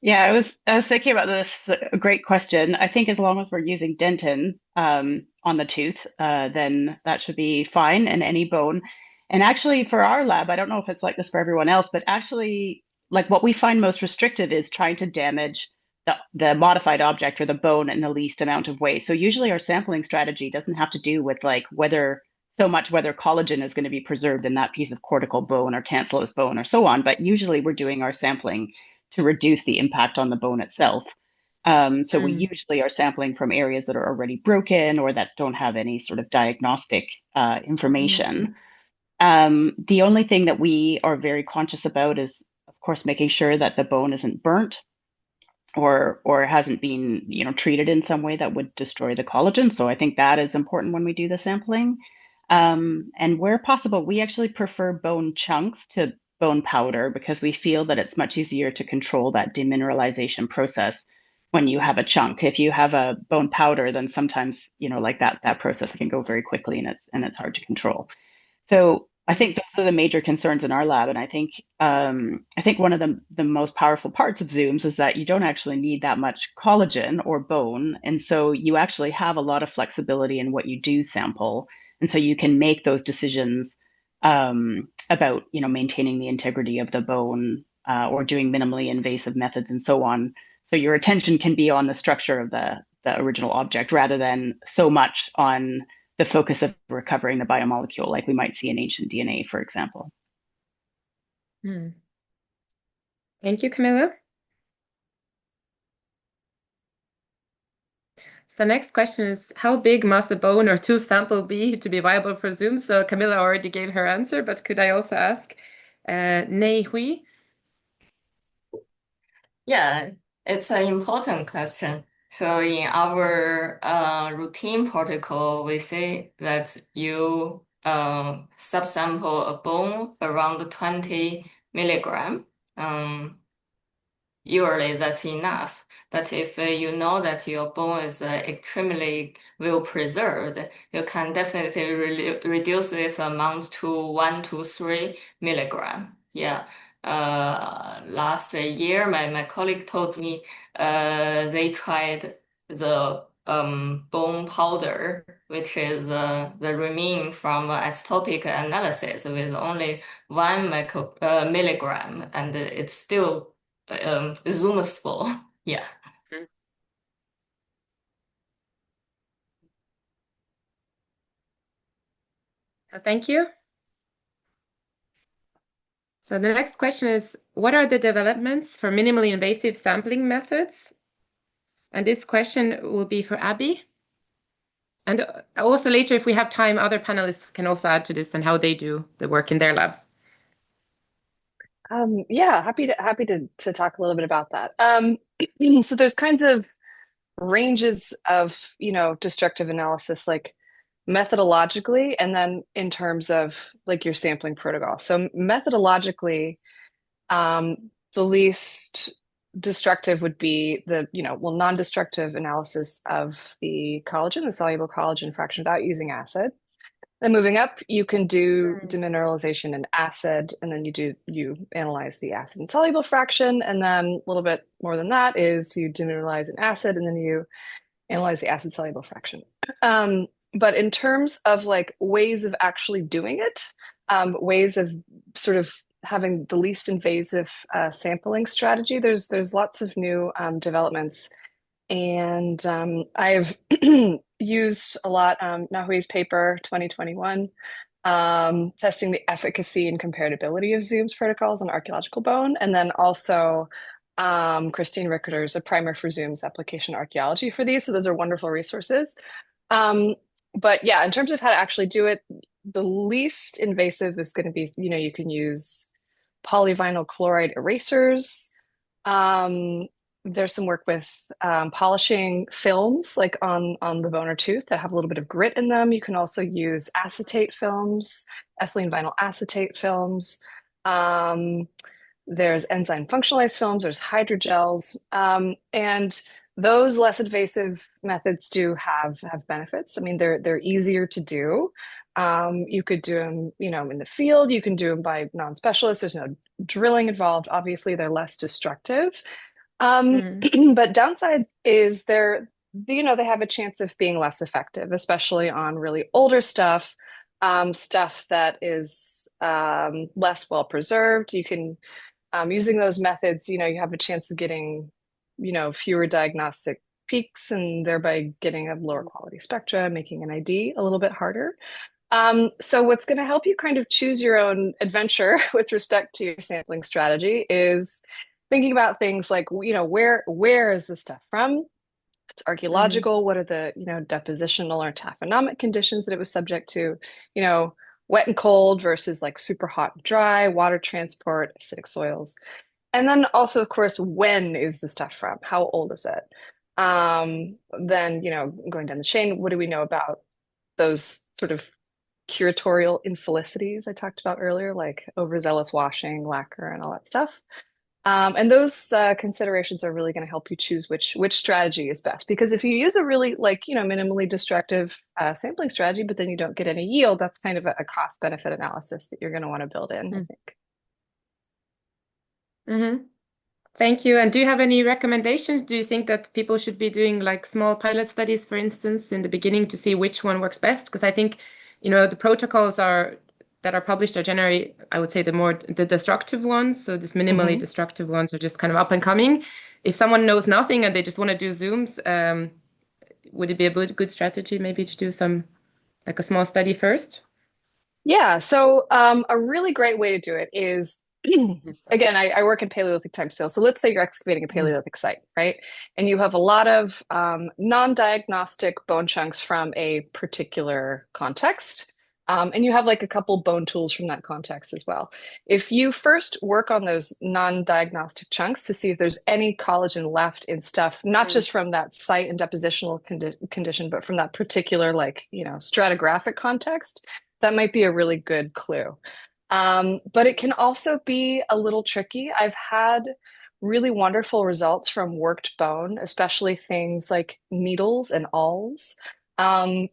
Yeah, I was thinking about this. A great question. I think as long as we're using dentin on the tooth, then that should be fine in any bone. And actually, for our lab, I don't know if it's like this for everyone else, but actually, like what we find most restrictive is trying to damage the modified object or the bone in the least amount of way. So usually, our sampling strategy doesn't have to do with like whether collagen is going to be preserved in that piece of cortical bone or cancellous bone or so on. But usually, we're doing our sampling to reduce the impact on the bone itself. So we usually are sampling from areas that are already broken or that don't have any sort of diagnostic information. The only thing that we are very conscious about is, of course, making sure that the bone isn't burnt or hasn't been, treated in some way that would destroy the collagen. So I think that is important when we do the sampling. And where possible, we actually prefer bone chunks to bone powder because we feel that it's much easier to control that demineralization process when you have a chunk. If you have a bone powder, then sometimes, like that process can go very quickly and it's hard to control. So I think those are the major concerns in our lab, and I think one of the most powerful parts of Zooms is that you don't actually need that much collagen or bone, and so you actually have a lot of flexibility in what you do sample, and so you can make those decisions about maintaining the integrity of the bone or doing minimally invasive methods and so on. So your attention can be on the structure of the original object rather than so much on the focus of recovering the biomolecule, like we might see in ancient DNA, for example. Thank you, Camilla. So the next question is, how big must the bone or tooth sample be to be viable for Zoom? So Camilla already gave her answer, but could I also ask Nei Hui? Yeah, it's an important question. So in our routine protocol, we say that you subsample a bone around 20 milligram. Usually that's enough. But if you know that your bone is extremely well preserved, you can definitely reduce this amount to 1 to 3 milligram. Yeah. Last year, my colleague told me they tried the bone powder, which is the remaining from isotopic analysis with only 1 milligram, and it's still zoomable. Yeah. Thank you. So the next question is, what are the developments for minimally invasive sampling methods? And this question will be for Abby. And also later, if we have time, other panelists can also add to this and how they do the work in their labs. Yeah, happy to talk a little bit about that. So there's kinds of ranges of, destructive analysis, like methodologically, and then in terms of like your sampling protocol. So methodologically, the least destructive would be the, non-destructive analysis of the collagen, the soluble collagen fraction without using acid. Then moving up, you can do demineralization in acid, and then you analyze the acid and soluble fraction, and then a little bit more than that is you demineralize in acid, and then you analyze the acid soluble fraction. But in terms of like ways of actually doing it, ways of sort of having the least invasive sampling strategy, there's lots of new developments. And I've used a lot Nahui's paper 2021, testing the efficacy and comparability of ZooMS protocols on archaeological bone, and then also Christine Rickerter's A Primer for ZooMS Application Archaeology for these. So those are wonderful resources. But yeah, in terms of how to actually do it, the least invasive is going to be, you can use polyvinyl chloride erasers. There's some work with polishing films like on the bone or tooth that have a little bit of grit in them. You can also use acetate films, ethylene vinyl acetate films. There's enzyme functionalized films, there's hydrogels, and those less invasive methods do have benefits. I mean, they're easier to do. You could do them, in the field. You can do them by non-specialists. There's no drilling involved. Obviously, they're less destructive. But downside is they have a chance of being less effective, especially on really older stuff, stuff that is less well preserved. You can, using those methods, you have a chance of getting, fewer diagnostic peaks and thereby getting a lower quality spectra, making an ID a little bit harder. So what's going to help you kind of choose your own adventure with respect to your sampling strategy is thinking about things like, where is this stuff from? If it's archaeological, what are the, depositional or taphonomic conditions that it was subject to? Wet and cold versus like super hot and dry, water transport, acidic soils. And then also, of course, when is the stuff from? How old is it? Then, going down the chain, what do we know about those sort of curatorial infelicities I talked about earlier, like overzealous washing, lacquer, and all that stuff? And those considerations are really going to help you choose which strategy is best. Because if you use a really minimally destructive sampling strategy, but then you don't get any yield, that's kind of a cost benefit analysis that you're going to want to build in, I think. Thank you. And do you have any recommendations? Do you think that people should be doing like small pilot studies, for instance, in the beginning to see which one works best? Because I think, the protocols that are published are generally, I would say, the destructive ones. So these minimally destructive ones are just kind of up and coming. If someone knows nothing and they just want to do ZooMS, would it be a good strategy maybe to do a small study first? Yeah. So a really great way to do it is, again, I work in Paleolithic time scale. So let's say you're excavating a Paleolithic site, right? And you have a lot of non-diagnostic bone chunks from a particular context. And you have like a couple bone tools from that context as well. If you first work on those non-diagnostic chunks to see if there's any collagen left in stuff, not just from that site and depositional condition, but from that particular stratigraphic context, that might be a really good clue. But it can also be a little tricky. I've had really wonderful results from worked bone, especially things like needles and awls.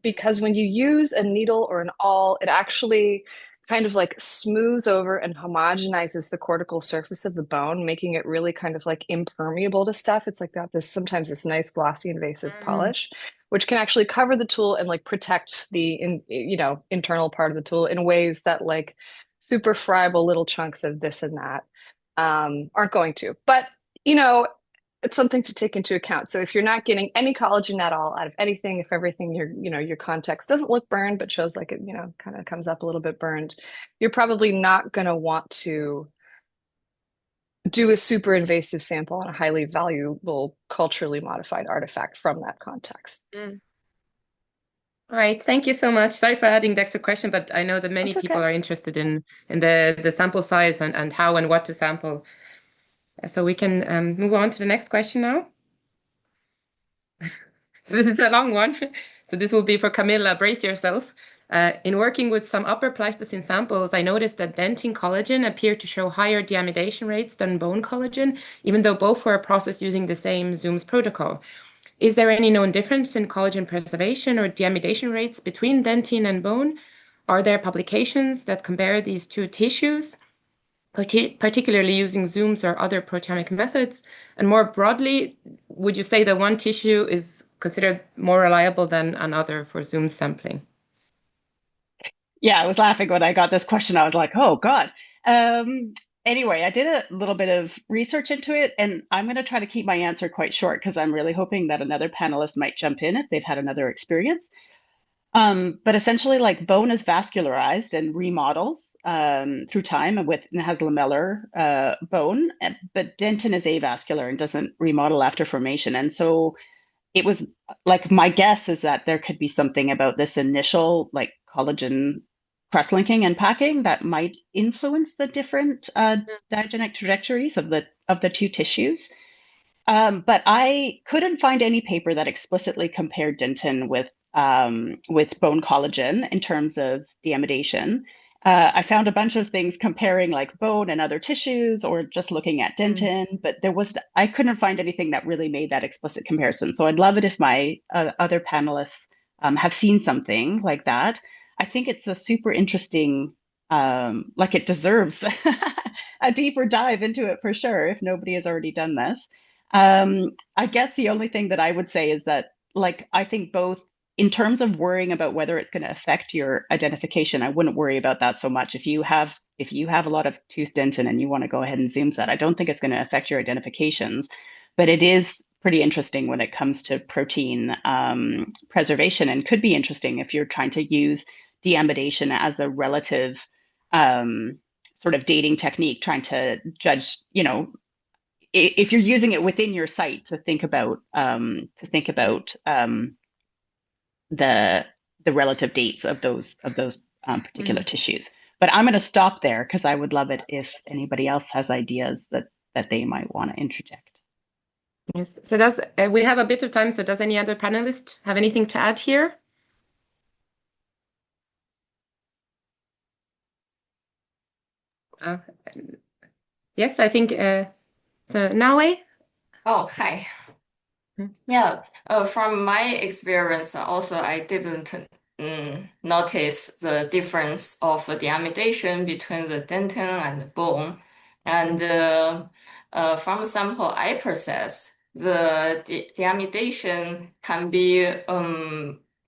Because when you use a needle or an awl, it actually kind of like smooths over and homogenizes the cortical surface of the bone, making it really kind of like impermeable to stuff. It's like got sometimes this nice glossy invasive polish, which can actually cover the tool and like protect the internal part of the tool in ways that like super friable little chunks of this and that aren't going to. But it's something to take into account. So if you're not getting any collagen at all out of anything, if everything your context doesn't look burned but shows like it kind of comes up a little bit burned, you're probably not going to want to do a super invasive sample on a highly valuable culturally modified artifact from that context. All right, thank you so much. Sorry for adding the extra question, but I know that many people are interested in the sample size and how and what to sample. So we can move on to the next question now. So this is a long one. So this will be for Camilla. Brace yourself. In working with some upper Pleistocene samples, I noticed that dentin collagen appeared to show higher deamidation rates than bone collagen, even though both were processed using the same ZooMS protocol. Is there any known difference in collagen preservation or deamidation rates between dentin and bone? Are there publications that compare these two tissues, particularly using ZooMS or other proteomic methods? And more broadly, would you say that one tissue is considered more reliable than another for ZooMS sampling? Yeah, I was laughing when I got this question. I was like, oh God. Anyway, I did a little bit of research into it, and I'm going to try to keep my answer quite short because I'm really hoping that another panelist might jump in if they've had another experience. But essentially, like bone is vascularized and remodels through time and has lamellar bone, but dentin is avascular and doesn't remodel after formation. And so it was like my guess is that there could be something about this initial like collagen cross-linking and packing that might influence the different diagenic trajectories of the two tissues. But I couldn't find any paper that explicitly compared dentin with bone collagen in terms of deamidation. I found a bunch of things comparing like bone and other tissues or just looking at dentin, but I couldn't find anything that really made that explicit comparison. So I'd love it if my other panelists have seen something like that. I think it's a super interesting, like it deserves a deeper dive into it for sure, if nobody has already done this. I guess the only thing that I would say is that, like, I think both in terms of worrying about whether it's going to affect your identification, I wouldn't worry about that so much. If you have a lot of tooth dentin and you want to go ahead and zoom that, I don't think it's going to affect your identifications, but it is pretty interesting when it comes to protein preservation, and could be interesting if you're trying to use deamidation as a relative sort of dating technique, trying to judge, if you're using it within your site to think about the relative dates of those particular tissues. But I'm going to stop there because I would love it if anybody else has ideas that they might want to interject. Yes. So we have a bit of time. So does any other panelist have anything to add here? Yes, I think so. Nawe? Oh, hi. Yeah, from my experience, also I didn't notice the difference of deamidation between the dentin and the bone. And from the sample I processed, the deamidation can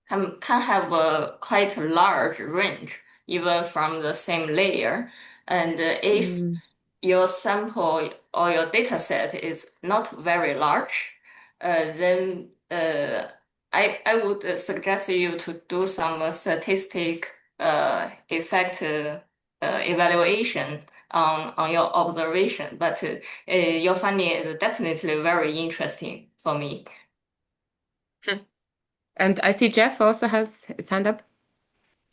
have a quite large range, even from the same layer. And if your sample or your data set is not very large, then I would suggest you to do some statistic effect evaluation on your observation. But your finding is definitely very interesting for me. And I see Jeff also has his hand up.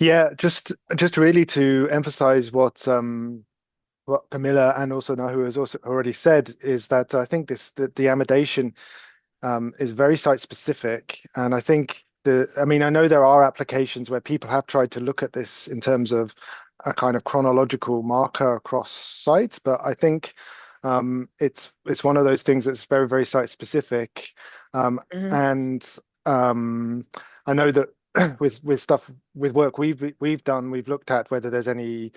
Yeah, just really to emphasize what Camilla and also Nahu has also already said is that I think the deamidation is very site specific, and I think I know there are applications where people have tried to look at this in terms of a kind of chronological marker across sites, but I think it's one of those things that's very, very site specific. And I know that with work we've done, we've looked at whether there's any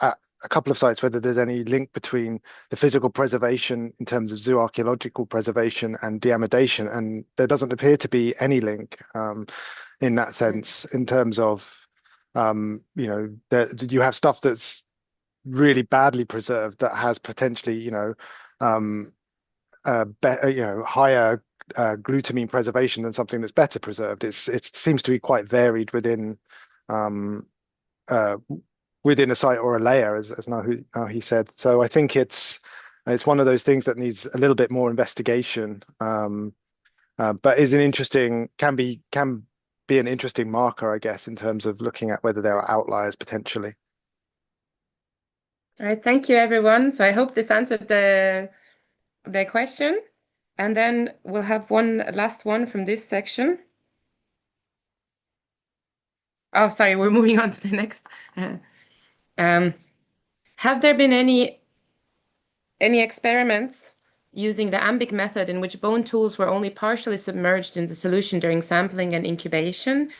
a couple of sites, whether there's any link between the physical preservation in terms of zooarchaeological preservation and deamidation, and there doesn't appear to be any link in that sense, in terms of that you have stuff that's really badly preserved that has potentially higher glutamine preservation than something that's better preserved. It seems to be quite varied within a site or a layer, as he said. So I think it's one of those things that needs a little bit more investigation, but can be an interesting marker, I guess, in terms of looking at whether there are outliers potentially. All right, thank you, everyone. So I hope this answered the question, and then we'll have one last one from this section. Oh, sorry, we're moving on to the next. Have there been any experiments using the AMBIC method in which bone tools were only partially submerged in the solution during sampling and incubation?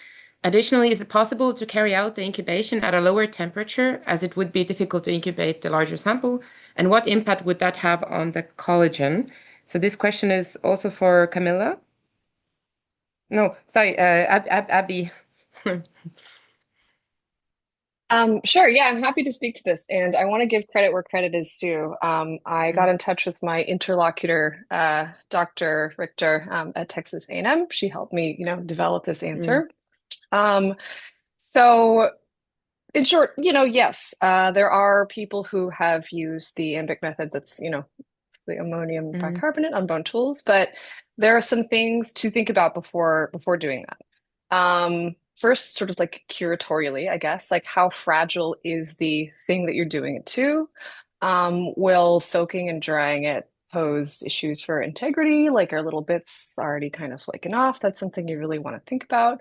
Additionally, is it possible to carry out the incubation at a lower temperature, as it would be difficult to incubate the larger sample? And what impact would that have on the collagen? So this question is also for Camilla. No, sorry, Abby. Sure. Yeah, I'm happy to speak to this. And I want to give credit where credit is due. I got in touch with my interlocutor, Dr. Richter, at Texas A&M. She helped me, develop this answer. So in short, yes, there are people who have used the AMBIC method that's, the ammonium bicarbonate on bone tools, but there are some things to think about before doing that. First, sort of like curatorially, I guess, like how fragile is the thing that you're doing it to? Will soaking and drying it pose issues for integrity? Like are little bits already kind of flaking off? That's something you really want to think about.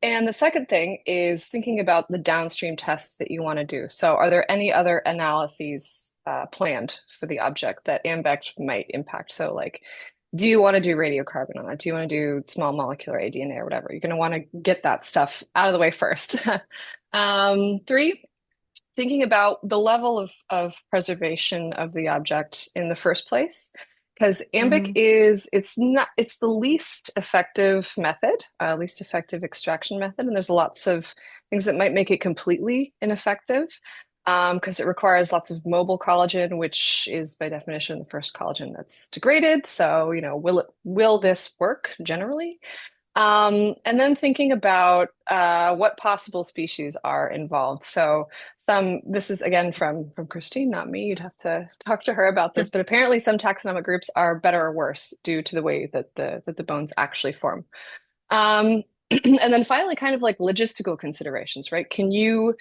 And the second thing is thinking about the downstream tests that you want to do. So are there any other analyses planned for the object that AMBEC might impact? So like, do you want to do radiocarbon on it? Do you want to do small molecular aDNA or whatever? You're going to want to get that stuff out of the way first. Three, thinking about the level of preservation of the object in the first place. Because AMBIC it's the least effective method, least effective extraction method. And there's lots of things that might make it completely ineffective because it requires lots of mobile collagen, which is by definition the first collagen that's degraded. So, will this work generally? And then thinking about what possible species are involved. So this is again from Christine, not me. You'd have to talk to her about this, but apparently some taxonomic groups are better or worse due to the way that the bones actually form. And then finally, kind of like logistical considerations, right? Can you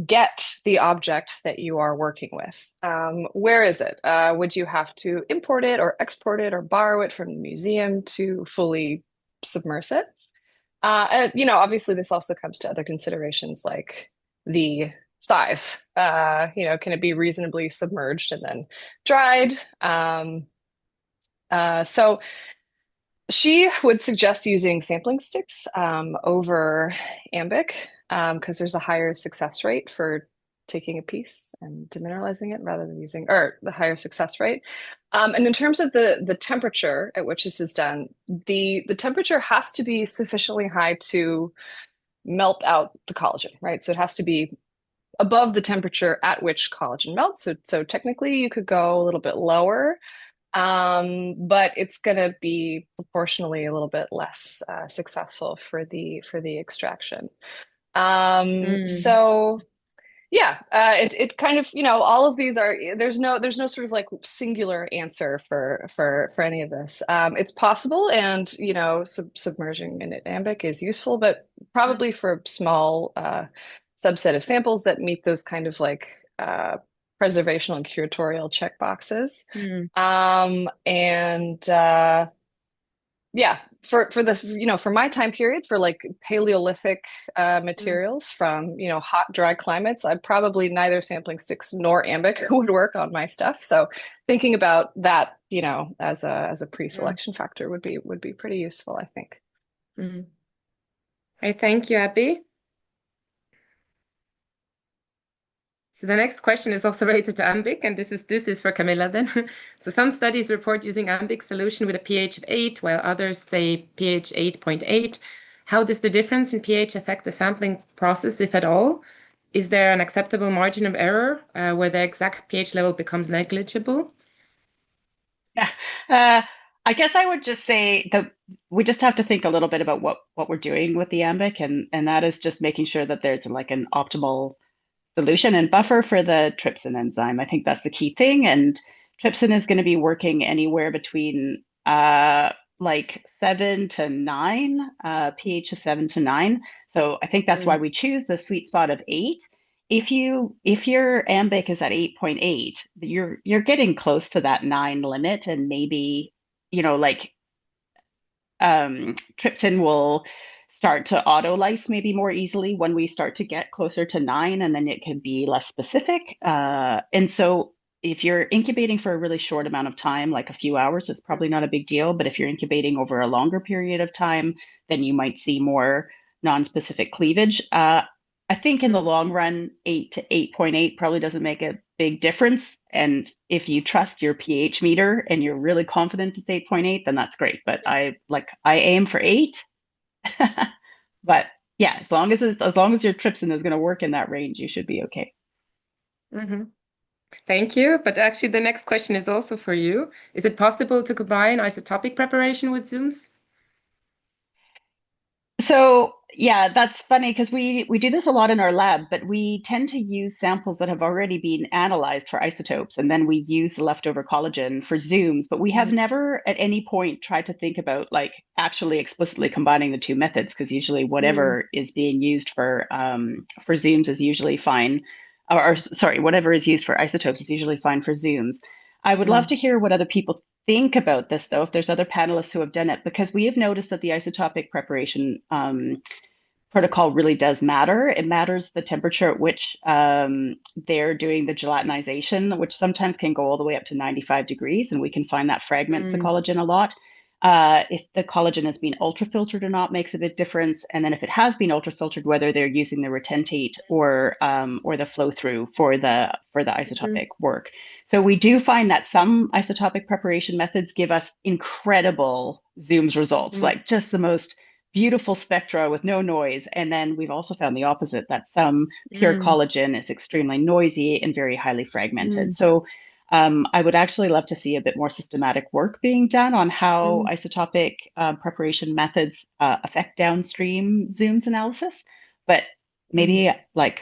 get the object that you are working with? Where is it? Would you have to import it or export it or borrow it from the museum to fully submerge it? And, obviously this also comes to other considerations like the size. Can it be reasonably submerged and then dried? So she would suggest using sampling sticks over AMBIC because there's a higher success rate for taking a piece and demineralizing it rather than using, or the higher success rate. And in terms of the temperature at which this is done, the temperature has to be sufficiently high to melt out the collagen, right? So it has to be above the temperature at which collagen melts. So technically you could go a little bit lower, but it's going to be proportionally a little bit less successful for the extraction. So yeah, it kind of, all of these are, there's no sort of like singular answer for any of this. It's possible, and submerging in AMBIC is useful, but probably for small subset of samples that meet those kind of like preservational and curatorial checkboxes. Yeah, for the for my time period, for like Paleolithic materials from hot, dry climates, I probably neither sampling sticks nor AMBIC would work on my stuff. So thinking about that as a pre-selection factor would be pretty useful, I think. All right, thank you, Abby. So the next question is also related to AMBIC, and this is for Camilla then. So some studies report using AMBIC solution with a pH of 8, while others say pH 8.8. How does the difference in pH affect the sampling process, if at all? Is there an acceptable margin of error where the exact pH level becomes negligible? Yeah, I guess I would just say that we just have to think a little bit about what we're doing with the AMBIC, and that is just making sure that there's like an optimal solution and buffer for the trypsin enzyme. I think that's the key thing. And trypsin is going to be working anywhere between like 7 to 9, pH of 7 to 9. So I think that's why we choose the sweet spot of 8. If your AMBIC is at 8.8, you're getting close to that 9 limit, and maybe trypsin will start to auto-lyse maybe more easily when we start to get closer to 9, and then it can be less specific. And so if you're incubating for a really short amount of time, like a few hours, it's probably not a big deal. But if you're incubating over a longer period of time, then you might see more non-specific cleavage. I think in the long run, 8 to 8.8 probably doesn't make a big difference. And if you trust your pH meter and you're really confident it's 8.8, then that's great. But I aim for 8. But yeah, as long as your trypsin is going to work in that range, you should be okay. Mm-hmm. Thank you. But actually, the next question is also for you. Is it possible to combine isotopic preparation with ZooMS? So yeah, that's funny because we do this a lot in our lab, but we tend to use samples that have already been analyzed for isotopes, and then we use the leftover collagen for ZooMS. But we have never at any point tried to think about like actually explicitly combining the two methods, because usually whatever is being used for ZooMS is usually fine, or sorry, whatever is used for isotopes is usually fine for ZooMS. I would love to hear what other people think about this, though, if there's other panelists who have done it, because we have noticed that the isotopic preparation protocol really does matter. It matters the temperature at which they're doing the gelatinization, which sometimes can go all the way up to 95 degrees, and we can find that fragments the collagen a lot. If the collagen has been ultrafiltered or not makes a big difference. And then if it has been ultrafiltered, whether they're using the retentate or the flow through for the isotopic work. So we do find that some isotopic preparation methods give us incredible ZooMS results, like just the most beautiful spectra with no noise. And then we've also found the opposite, that some pure collagen is extremely noisy and very highly fragmented. So I would actually love to see a bit more systematic work being done on how isotopic preparation methods affect downstream ZooMS analysis. But maybe I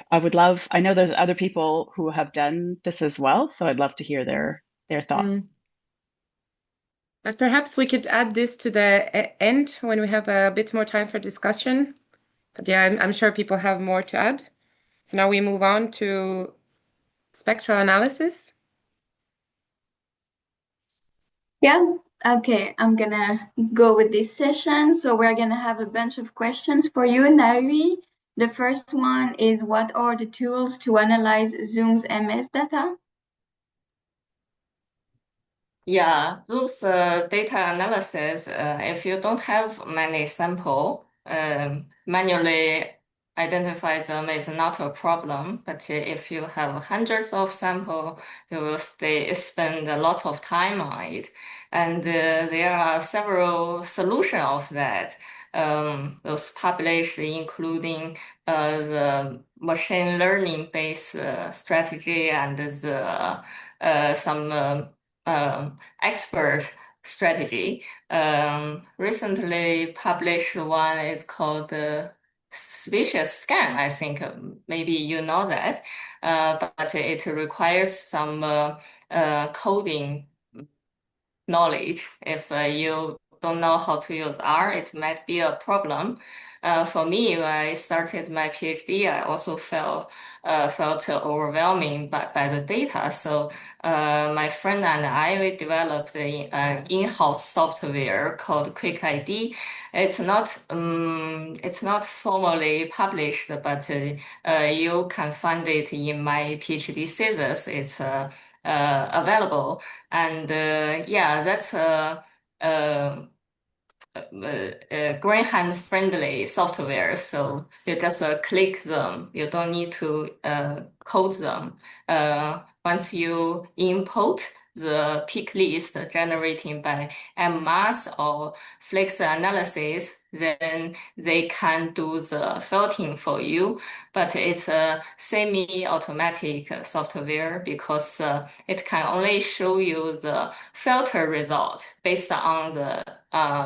know there's other people who have done this as well, so I'd love to hear their thoughts. But perhaps we could add this to the end when we have a bit more time for discussion. But yeah, I'm sure people have more to add. So now we move on to spectral analysis. Yeah, okay, I'm gonna go with this session. So we're gonna have a bunch of questions for you, Nairi. The first one is, what are the tools to analyze ZooMS MS data? Yeah, those data analysis, if you don't have many sample, manually identify them is not a problem. But if you have hundreds of sample, you will spend a lot of time on it. And there are several solutions of that. Those published, including the machine learning based strategy and the some expert strategy. Recently published one is called the species scan. I think maybe you know that, but it requires some coding knowledge. If you don't know how to use R, it might be a problem. For me, when I started my PhD, I also felt overwhelming by the data. So my friend and I, we developed an in-house software called Quick ID. It's not formally published, but you can find it in my PhD thesis. It's available, and yeah, that's green-hand friendly software. So you just click them. You don't need to code them. Once you input the peak list generated by MMass or Flex analysis, then they can do the filtering for you. But it's a semi-automatic software because it can only show you the filter result based on the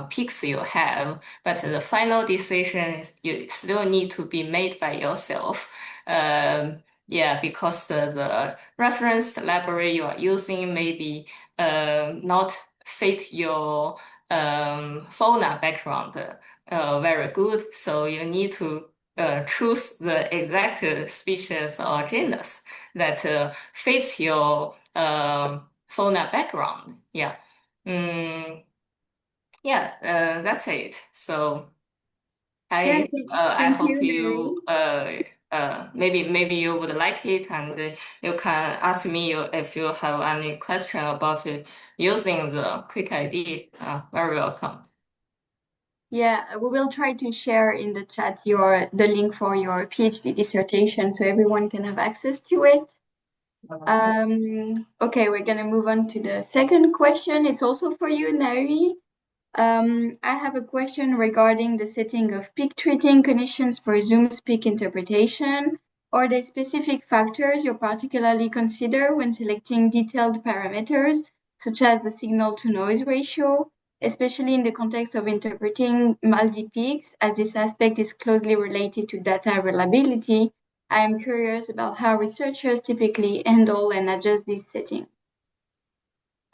peaks you have. But the final decision you still need to be made by yourself. Yeah, because the reference library you are using maybe not fit your fauna background very good. So you need to choose the exact species or genus that fits your fauna background. Yeah. Yeah, that's it. So Yeah, I thank hope you, Mary. you maybe you would like it, and you can ask me if you have any question about using the Quick ID. Very welcome. Yeah, we will try to share in the chat the link for your PhD dissertation so everyone can have access to it. Okay, we're gonna move on to the second question. It's also for you, Nari. I have a question regarding the setting of peak treating conditions for ZooMS peak interpretation. Are there specific factors you particularly consider when selecting detailed parameters, such as the signal-to-noise ratio, especially in the context of interpreting multi-peaks, as this aspect is closely related to data reliability? I am curious about how researchers typically handle and adjust this setting.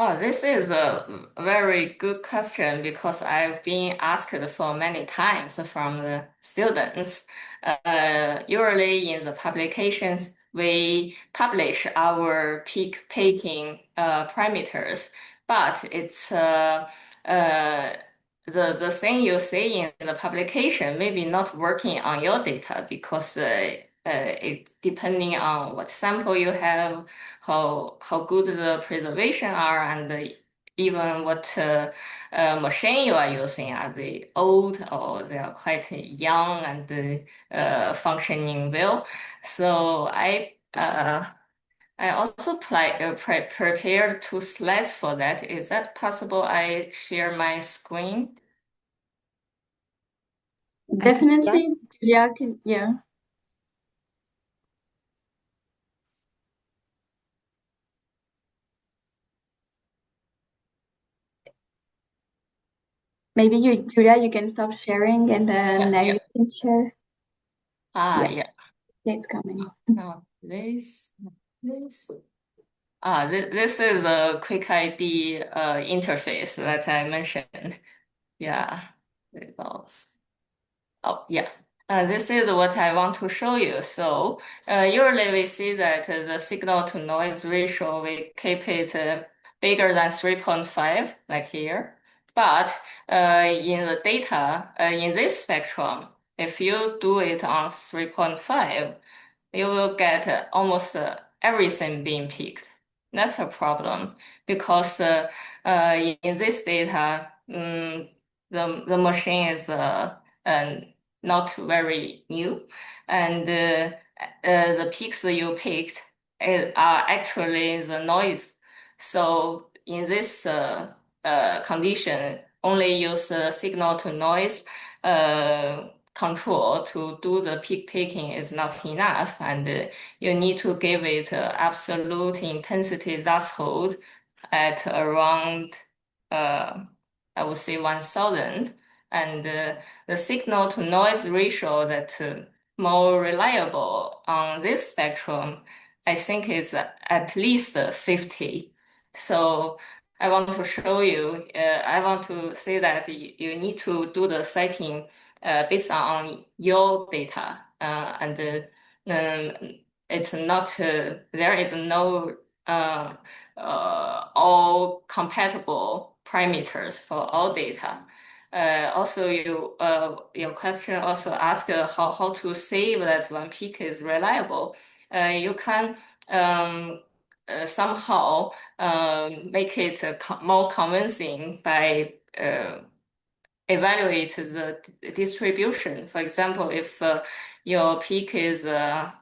Oh, this is a very good question because I've been asked for many times from the students. Usually in the publications, we publish our peak picking parameters, but it's the thing you say in the publication maybe not working on your data because it's depending on what sample you have, how good the preservation are, and even what machine you are using. Are they old or they are quite young and functioning well? So I also prepared two slides for that. Is that possible? I share my screen. Definitely, Yes. Julia can, yeah. Maybe you, Julia, you can stop sharing and then Yeah, you can share. Yeah, yeah. it's coming. Now this. This is a quick ID interface that I mentioned. Yeah, results. Oh, yeah. This is what I want to show you. So usually we see that the signal to noise ratio, we keep it bigger than 3.5, like here. But in the data, in this spectrum, if you do it on 3.5, you will get almost everything being picked. That's a problem because in this data, the machine is not very new, and the peaks you picked are actually the noise. So in this condition, only use the signal to noise control to do the peak picking is not enough, and you need to give it absolute intensity threshold at around I would say 1000, and the signal to noise ratio that more reliable on this spectrum, I think is at least 50. So I want to show you, I want to say that you need to do the setting based on your data, and it's not, there is no all compatible parameters for all data. Also, your question also asked how to save that one peak is reliable. You can somehow make it more convincing by evaluate the distribution. For example, if your peak is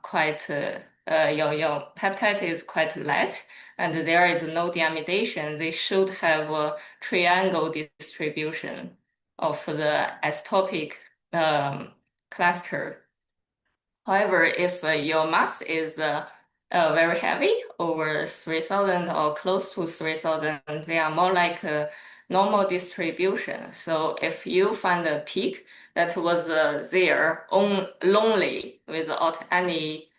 quite your peptide is quite light and there is no deamidation, they should have a triangle distribution of the isotopic cluster. However, if your mass is very heavy, over 3000 or close to 3000, they are more like a normal distribution. So if you find a peak that was there lonely without any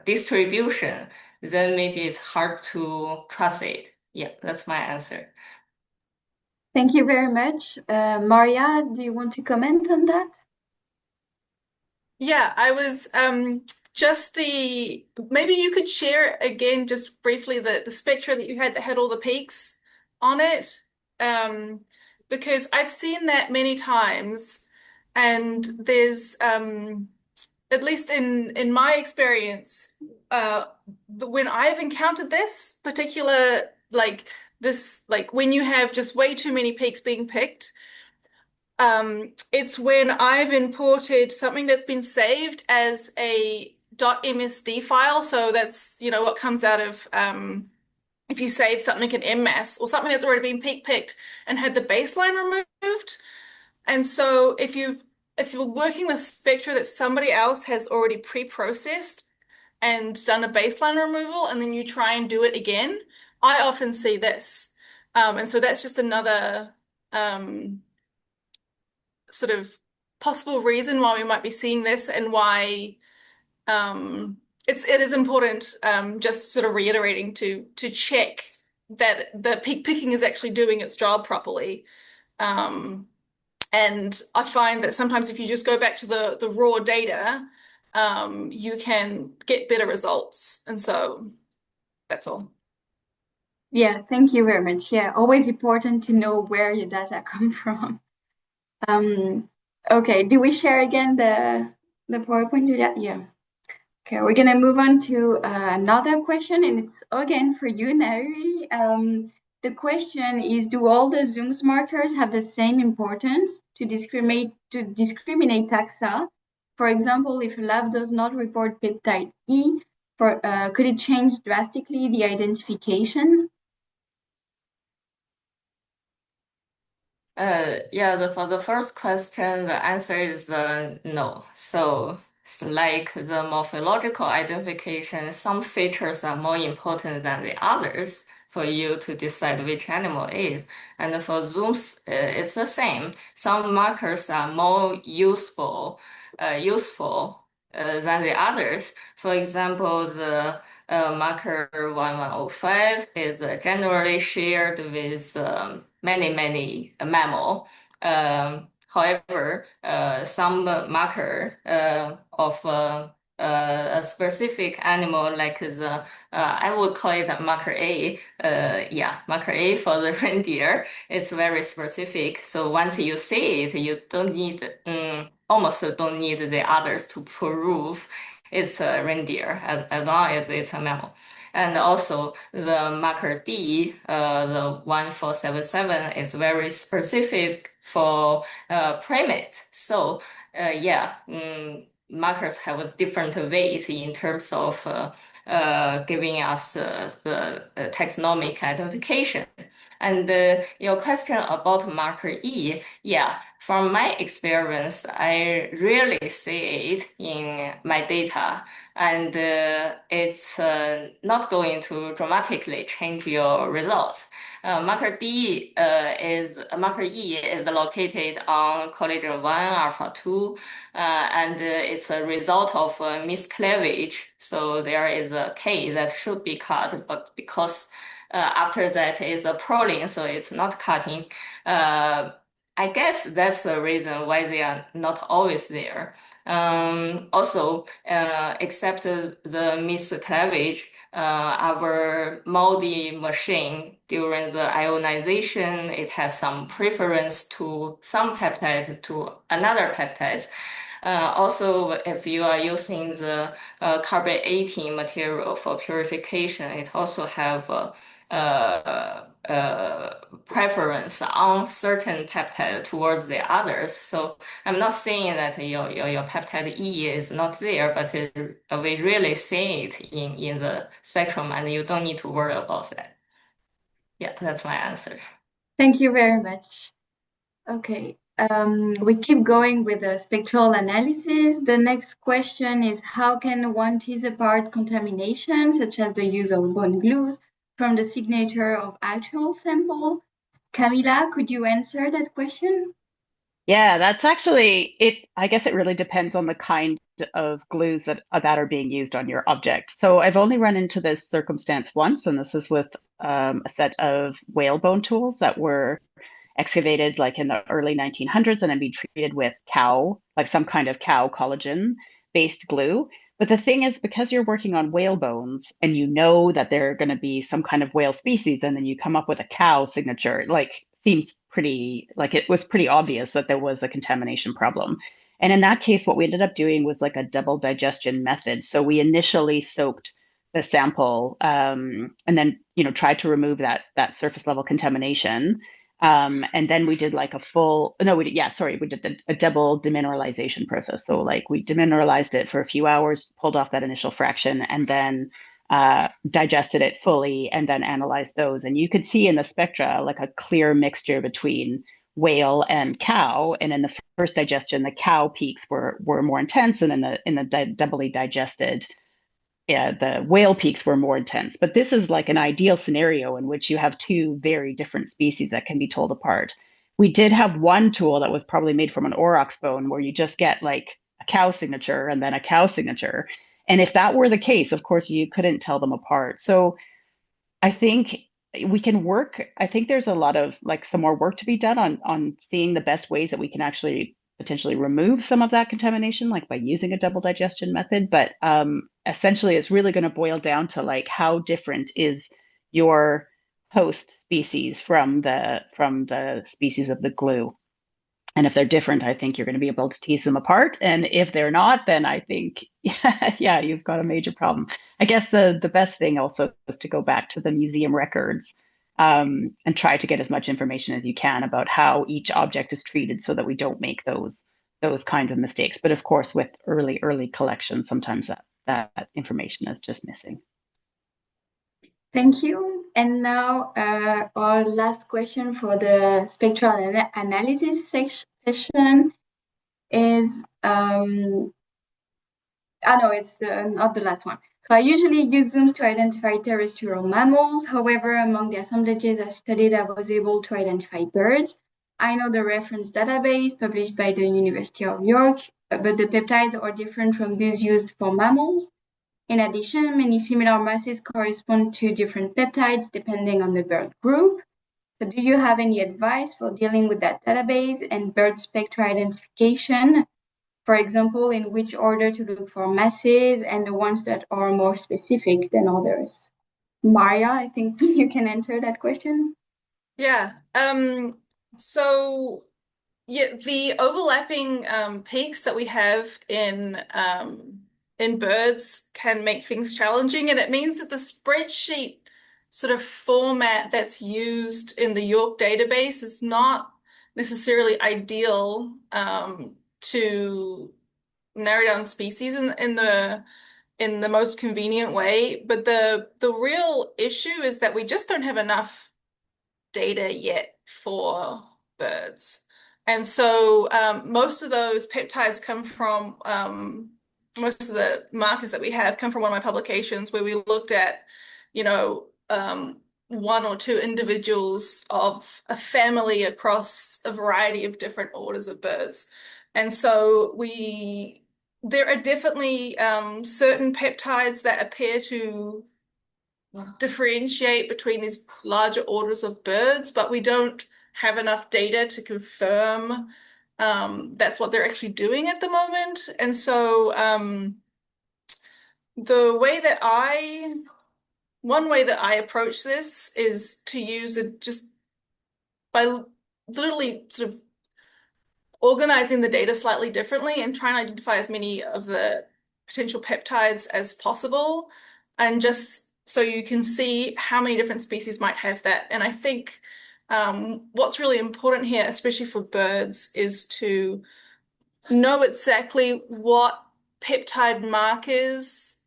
distribution, then maybe it's hard to trust it. Yeah, that's my answer. Thank you very much. Maria, do you want to comment on that? Yeah, I was just maybe you could share again just briefly the spectra that you had that had all the peaks on it. Because I've seen that many times And there's at least in my experience, when I've encountered this particular like when you have just way too many peaks being picked, it's when I've imported something that's been saved as a .msd file. So that's, what comes out of if you save something in MMass or something that's already been peak picked and had the baseline removed. And so if you're working with spectra that somebody else has already pre-processed and done a baseline removal, and then you try and do it again, I often see this. And so that's just another sort of possible reason why we might be seeing this and why it is important, just sort of reiterating to check that the peak picking is actually doing its job properly. And I find that sometimes if you just go back to the raw data, you can get better results. And so that's all. Yeah, thank you very much. Yeah, always important to know where your data come from. Okay, do we share again the PowerPoint, Julia? Yeah. Okay, we're gonna move on to another question, and it's again for you, Nari. The question is, do all the ZooMS markers have the same importance to discriminate taxa? For example, if a lab does not report peptide E, could it change drastically the identification? For the first question, the answer is no. So it's like the morphological identification, some features are more important than the others for you to decide which animal it is. And for ZooMS, it's the same. Some markers are more useful than the others. For example, the marker 1105 is generally shared with many mammal. However, some marker of a specific animal, like I would call it marker A. Marker A for the reindeer. It's very specific. So once you see it, you don't need, almost don't need the others to prove it's a reindeer, as long as it's a mammal. And also the marker D, the 1477, is very specific for primates. So markers have a different weight in terms of giving us the taxonomic identification. And your question about marker E, from my experience, I rarely see it in my data, and it's not going to dramatically change your results. Marker E is located on collagen 1 alpha 2, and it's a result of miscleavage. So there is a K that should be cut, but because after that is a proline, so it's not cutting. I guess that's the reason why they are not always there. Also, except the miscleavage, our MALDI machine during the ionization, it has some preference to some peptide to another peptide. Also, if you are using the carbon 18 material for purification, it also have preference on certain peptide towards the others. So I'm not saying that your peptide E is not there, but we really see it in the spectrum, and you don't need to worry about that. Yeah, that's my answer. Thank you very much. Okay, we keep going with the spectral analysis. The next question is, how can one tease apart contamination, such as the use of bone glues, from the signature of actual sample? Camila, could you answer that question? Yeah, that's actually it. I guess it really depends on the kind of glues that are being used on your object. So I've only run into this circumstance once, and this is with a set of whalebone tools that were excavated like in the early 1900s and then be treated with like some kind of cow collagen based glue. But the thing is, because you're working on whale bones and you know that they're going to be some kind of whale species, and then you come up with a cow signature, like seems pretty, like it was pretty obvious that there was a contamination problem. And in that case, what we ended up doing was like a double digestion method. So we initially soaked the sample, and then, tried to remove that surface level contamination. And then we did like a full, no, we did a double demineralization process. So like we demineralized it for a few hours, pulled off that initial fraction, and then digested it fully and then analyzed those. And you could see in the spectra like a clear mixture between whale and cow. And in the first digestion, the cow peaks were more intense, and in the doubly digested, the whale peaks were more intense. But this is like an ideal scenario in which you have two very different species that can be told apart. We did have one tool that was probably made from an aurochs bone where you just get like a cow signature and then a cow signature. And if that were the case, of course, you couldn't tell them apart. So I think we can work. I think there's a lot of like some more work to be done on seeing the best ways that we can actually potentially remove some of that contamination, like by using a double digestion method. But essentially, it's really going to boil down to like how different is your host species from the species of the glue. And if they're different, I think you're going to be able to tease them apart. And if they're not, then I think, yeah, you've got a major problem. I guess the best thing also is to go back to the museum records, and try to get as much information as you can about how each object is treated so that we don't make those kinds of mistakes. But of course, with early collections, sometimes that information is just missing. Thank you. And now our last question for the spectral analysis session is, no, it's not the last one. So I usually use zooms to identify terrestrial mammals. However, among the assemblages I studied, I was able to identify birds. I know the reference database published by the University of York, but the peptides are different from those used for mammals. In addition, many similar masses correspond to different peptides depending on the bird group. So do you have any advice for dealing with that database and bird spectra identification? For example, in which order to look for masses and the ones that are more specific than others? Maria, I think you can answer that question. Yeah. So yeah, the overlapping peaks that we have in birds can make things challenging, and it means that the spreadsheet sort of format that's used in the York database is not necessarily ideal to narrow down species in the most convenient way. But the real issue is that we just don't have enough data yet for birds. And so most of those peptides come from, most of the markers that we have come from one of my publications where we looked at, one or two individuals of a family across a variety of different orders of birds. And so there are definitely certain peptides that appear to differentiate between these larger orders of birds, but we don't have enough data to confirm that's what they're actually doing at the moment. And so one way that I approach this is to use it just by literally sort of organizing the data slightly differently and trying to identify as many of the potential peptides as possible, and just so you can see how many different species might have that. And I think what's really important here, especially for birds, is to know exactly what peptide markers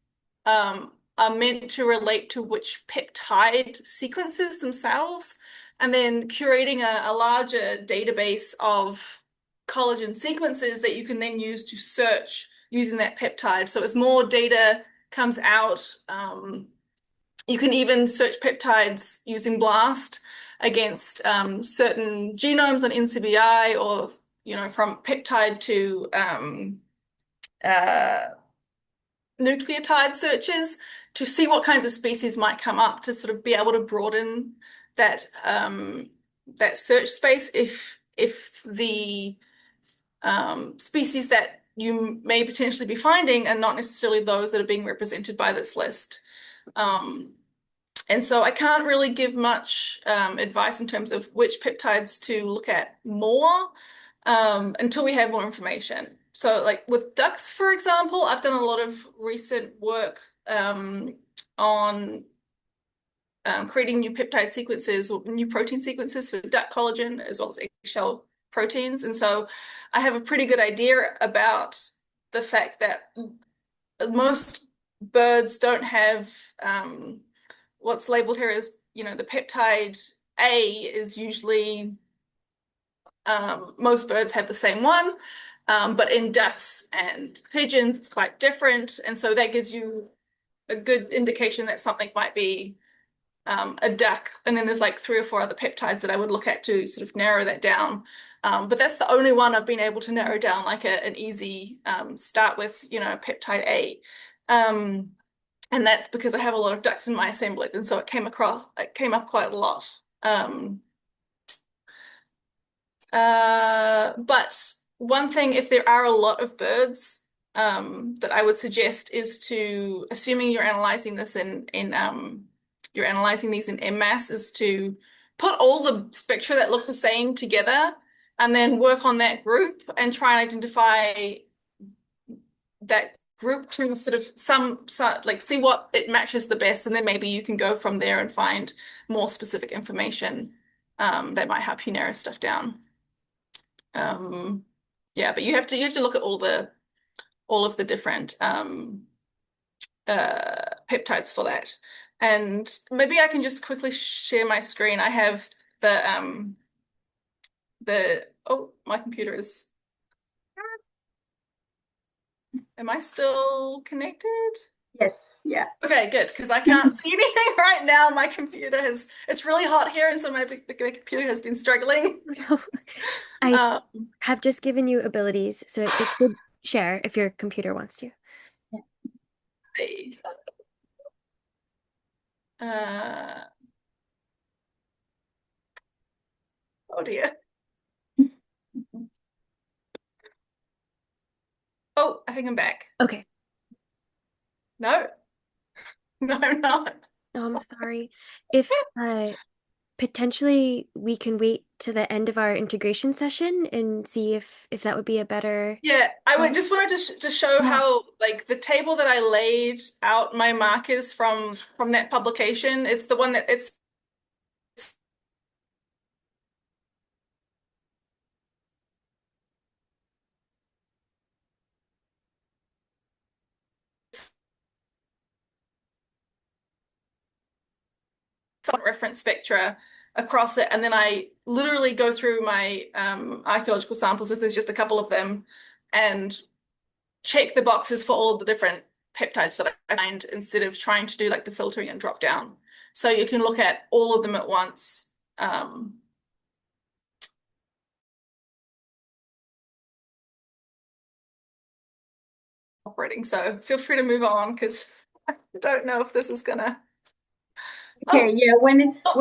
are meant to relate to which peptide sequences themselves, and then curating a larger database of collagen sequences that you can then use to search using that peptide. So as more data comes out, you can even search peptides using BLAST against certain genomes on NCBI, or from peptide to nucleotide searches to see what kinds of species might come up, to sort of be able to broaden that that search space if the species that you may potentially be finding are not necessarily those that are being represented by this list. And so I can't really give much advice in terms of which peptides to look at more until we have more information. So like with ducks, for example, I've done a lot of recent work on creating new peptide sequences or new protein sequences for duck collagen as well as eggshell proteins. And so I have a pretty good idea about the fact that most birds don't have what's labeled here as, the peptide A is usually, most birds have the same one, but in ducks and pigeons, it's quite different. And so that gives you a good indication that something might be a duck. And then there's like 3 or 4 other peptides that I would look at to sort of narrow that down. But that's the only one I've been able to narrow down like an easy start with, peptide A. And that's because I have a lot of ducks in my assemblage, and so it came up quite a lot. But one thing, if there are a lot of birds, that I would suggest is to, assuming you're analyzing this you're analyzing these in M mass, is to put all the spectra that look the same together and then work on that group and try and identify that group to sort of like see what it matches the best, and then maybe you can go from there and find more specific information that might help you narrow stuff down. Yeah, but you have to look at all of the different peptides for that. And maybe I can just quickly share my screen. I have oh, my computer is. Am I still connected? Yes, yeah. Okay, good, because I can't see anything right now. My computer it's really hot here, and so my computer has been struggling. No. I have just given you abilities, so it could share if your computer wants to. See. Oh dear. Oh, I think I'm back. Okay. No. No, I'm not. Oh, I'm sorry. If potentially we can wait to the end of our integration session and see if that would be a better. Yeah, I would just wanted to show how like the table that I laid out my markers from that publication. It's the one that it's reference spectra across it, and then I literally go through my archaeological samples if there's just a couple of them and check the boxes for all the different peptides that I find instead of trying to do like the filtering and drop down. So you can look at all of them at once. Operating. So feel free to move on because I don't know if this is gonna. Okay, yeah, when it's oh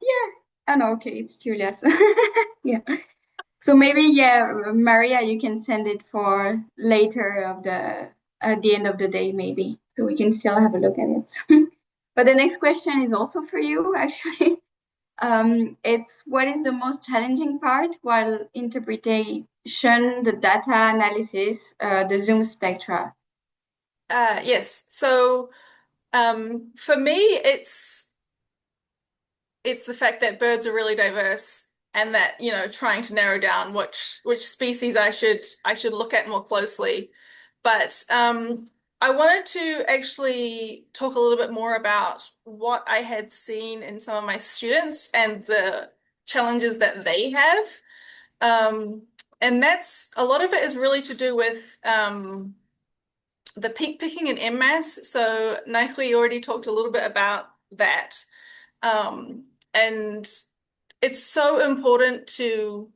yeah. Oh no, okay, it's Julia. Yeah. So maybe, yeah, Maria, you can send it for later at the end of the day, maybe, so we can still have a look at it. But the next question is also for you, actually. It's what is the most challenging part while interpretation, the data analysis, the Zoom spectra? Yes. So for me, it's the fact that birds are really diverse, and that trying to narrow down which species I should look at more closely. But I wanted to actually talk a little bit more about what I had seen in some of my students and the challenges that they have. And that's a lot of it is really to do with the peak picking in M mass. So Naikui already talked a little bit about that. And it's so important to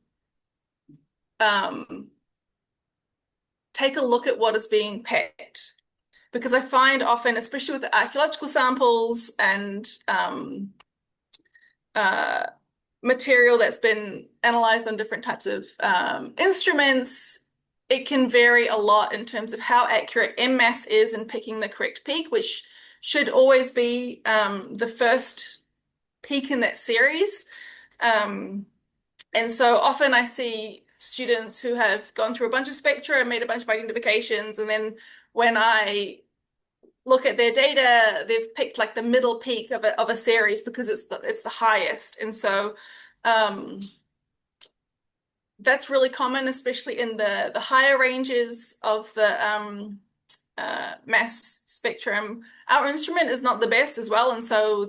take a look at what is being picked, because I find often, especially with the archaeological samples and material that's been analyzed on different types of instruments, it can vary a lot in terms of how accurate M mass is in picking the correct peak, which should always be the first peak in that series. And so often I see students who have gone through a bunch of spectra and made a bunch of identifications, and then when I look at their data, they've picked like the middle peak of a series because it's the highest. And so that's really common, especially in the higher ranges of the mass spectrum. Our instrument is not the best as well, and so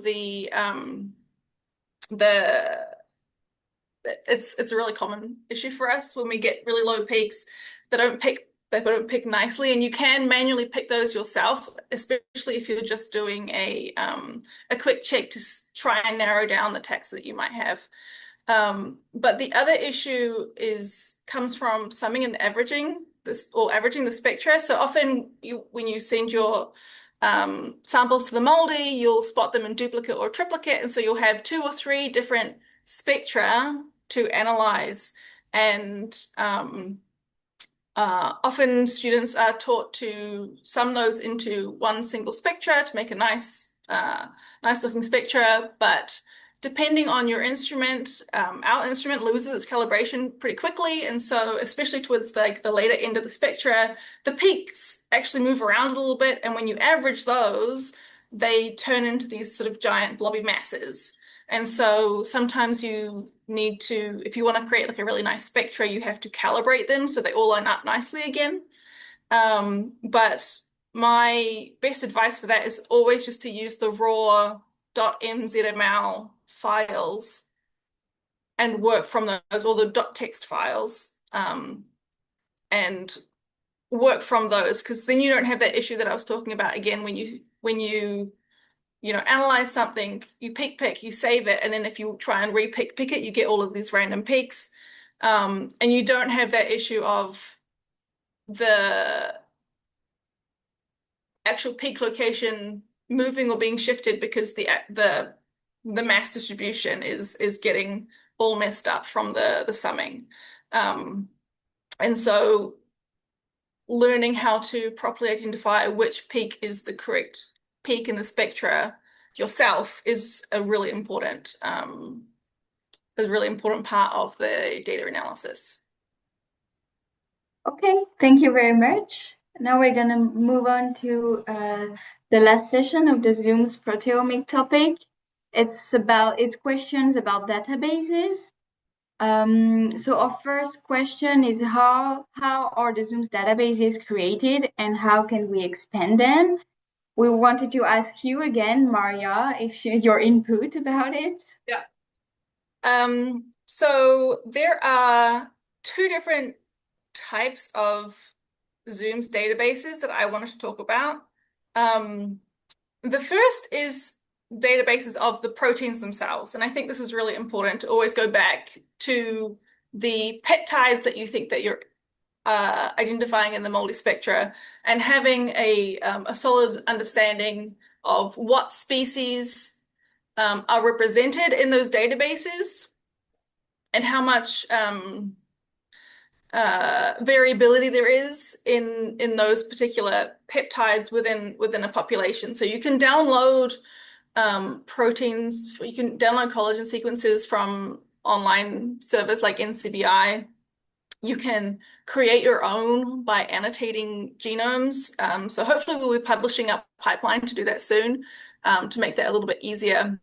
it's a really common issue for us when we get really low peaks. They don't pick nicely, and you can manually pick those yourself, especially if you're just doing a quick check to try and narrow down the text that you might have. But the other issue comes from summing and averaging averaging the spectra. So often when you send your samples to the Moldy, you'll spot them in duplicate or triplicate, and so you'll have 2 or 3 different spectra to analyze. And often students are taught to sum those into one single spectra to make a nice looking spectra, but depending on your instrument, our instrument loses its calibration pretty quickly, and so especially towards like the later end of the spectra, the peaks actually move around a little bit, and when you average those, they turn into these sort of giant blobby masses. And so sometimes you need to, if you want to create like a really nice spectra, you have to calibrate them so they all line up nicely again. But my best advice for that is always just to use the raw .mzml files and work from those, or the .text files, and work from those, because then you don't have that issue that I was talking about again when you analyze something, you pick, you save it, and then if you try and pick it, you get all of these random peaks, and you don't have that issue of the actual peak location moving or being shifted because the mass distribution is getting all messed up from the summing. And so learning how to properly identify which peak is the correct peak in the spectra yourself is a really important part of the data analysis. Okay, thank you very much. Now we're going to move on to the last session of the ZooMS proteomic topic. It's questions about databases. So our first question is how are the ZooMS databases created and how can we expand them? We wanted to ask you again, Maria, if your input about it. Yeah. So there are 2 different types of ZooMS databases that I wanted to talk about. The first is databases of the proteins themselves, and I think this is really important to always go back to the peptides that you think that you're identifying in the multispectra, and having a solid understanding of what species are represented in those databases and how much variability there is in those particular peptides within a population. So you can download proteins, you can download collagen sequences from online servers like NCBI. You can create your own by annotating genomes. So hopefully we'll be publishing a pipeline to do that soon, to make that a little bit easier.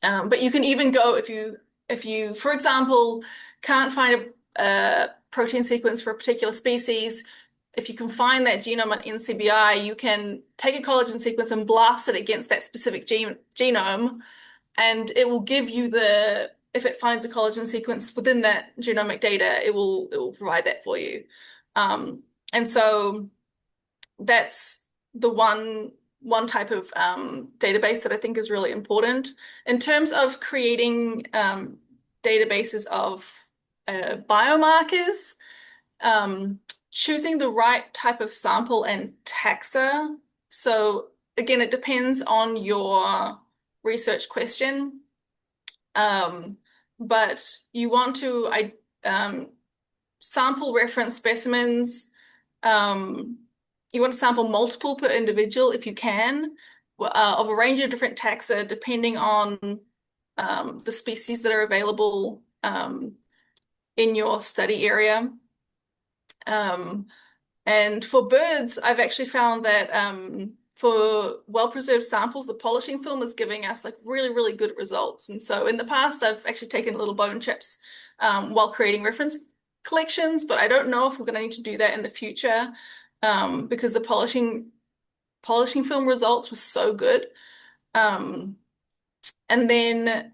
But you can even go if you, for example, can't find a protein sequence for a particular species. If you can find that genome on NCBI, you can take a collagen sequence and blast it against that specific genome, and it will give you if it finds a collagen sequence within that genomic data, it will provide that for you. And so that's the one type of database that I think is really important. In terms of creating databases of biomarkers, choosing the right type of sample and taxa. So again, it depends on your research question. But you want to sample reference specimens. You want to sample multiple per individual if you can. of a range of different taxa depending on the species that are available in your study area. And for birds, I've actually found that for well-preserved samples, the polishing film is giving us like really, really good results. And so in the past, I've actually taken little bone chips while creating reference collections, but I don't know if we're going to need to do that in the future because the polishing film results were so good. And then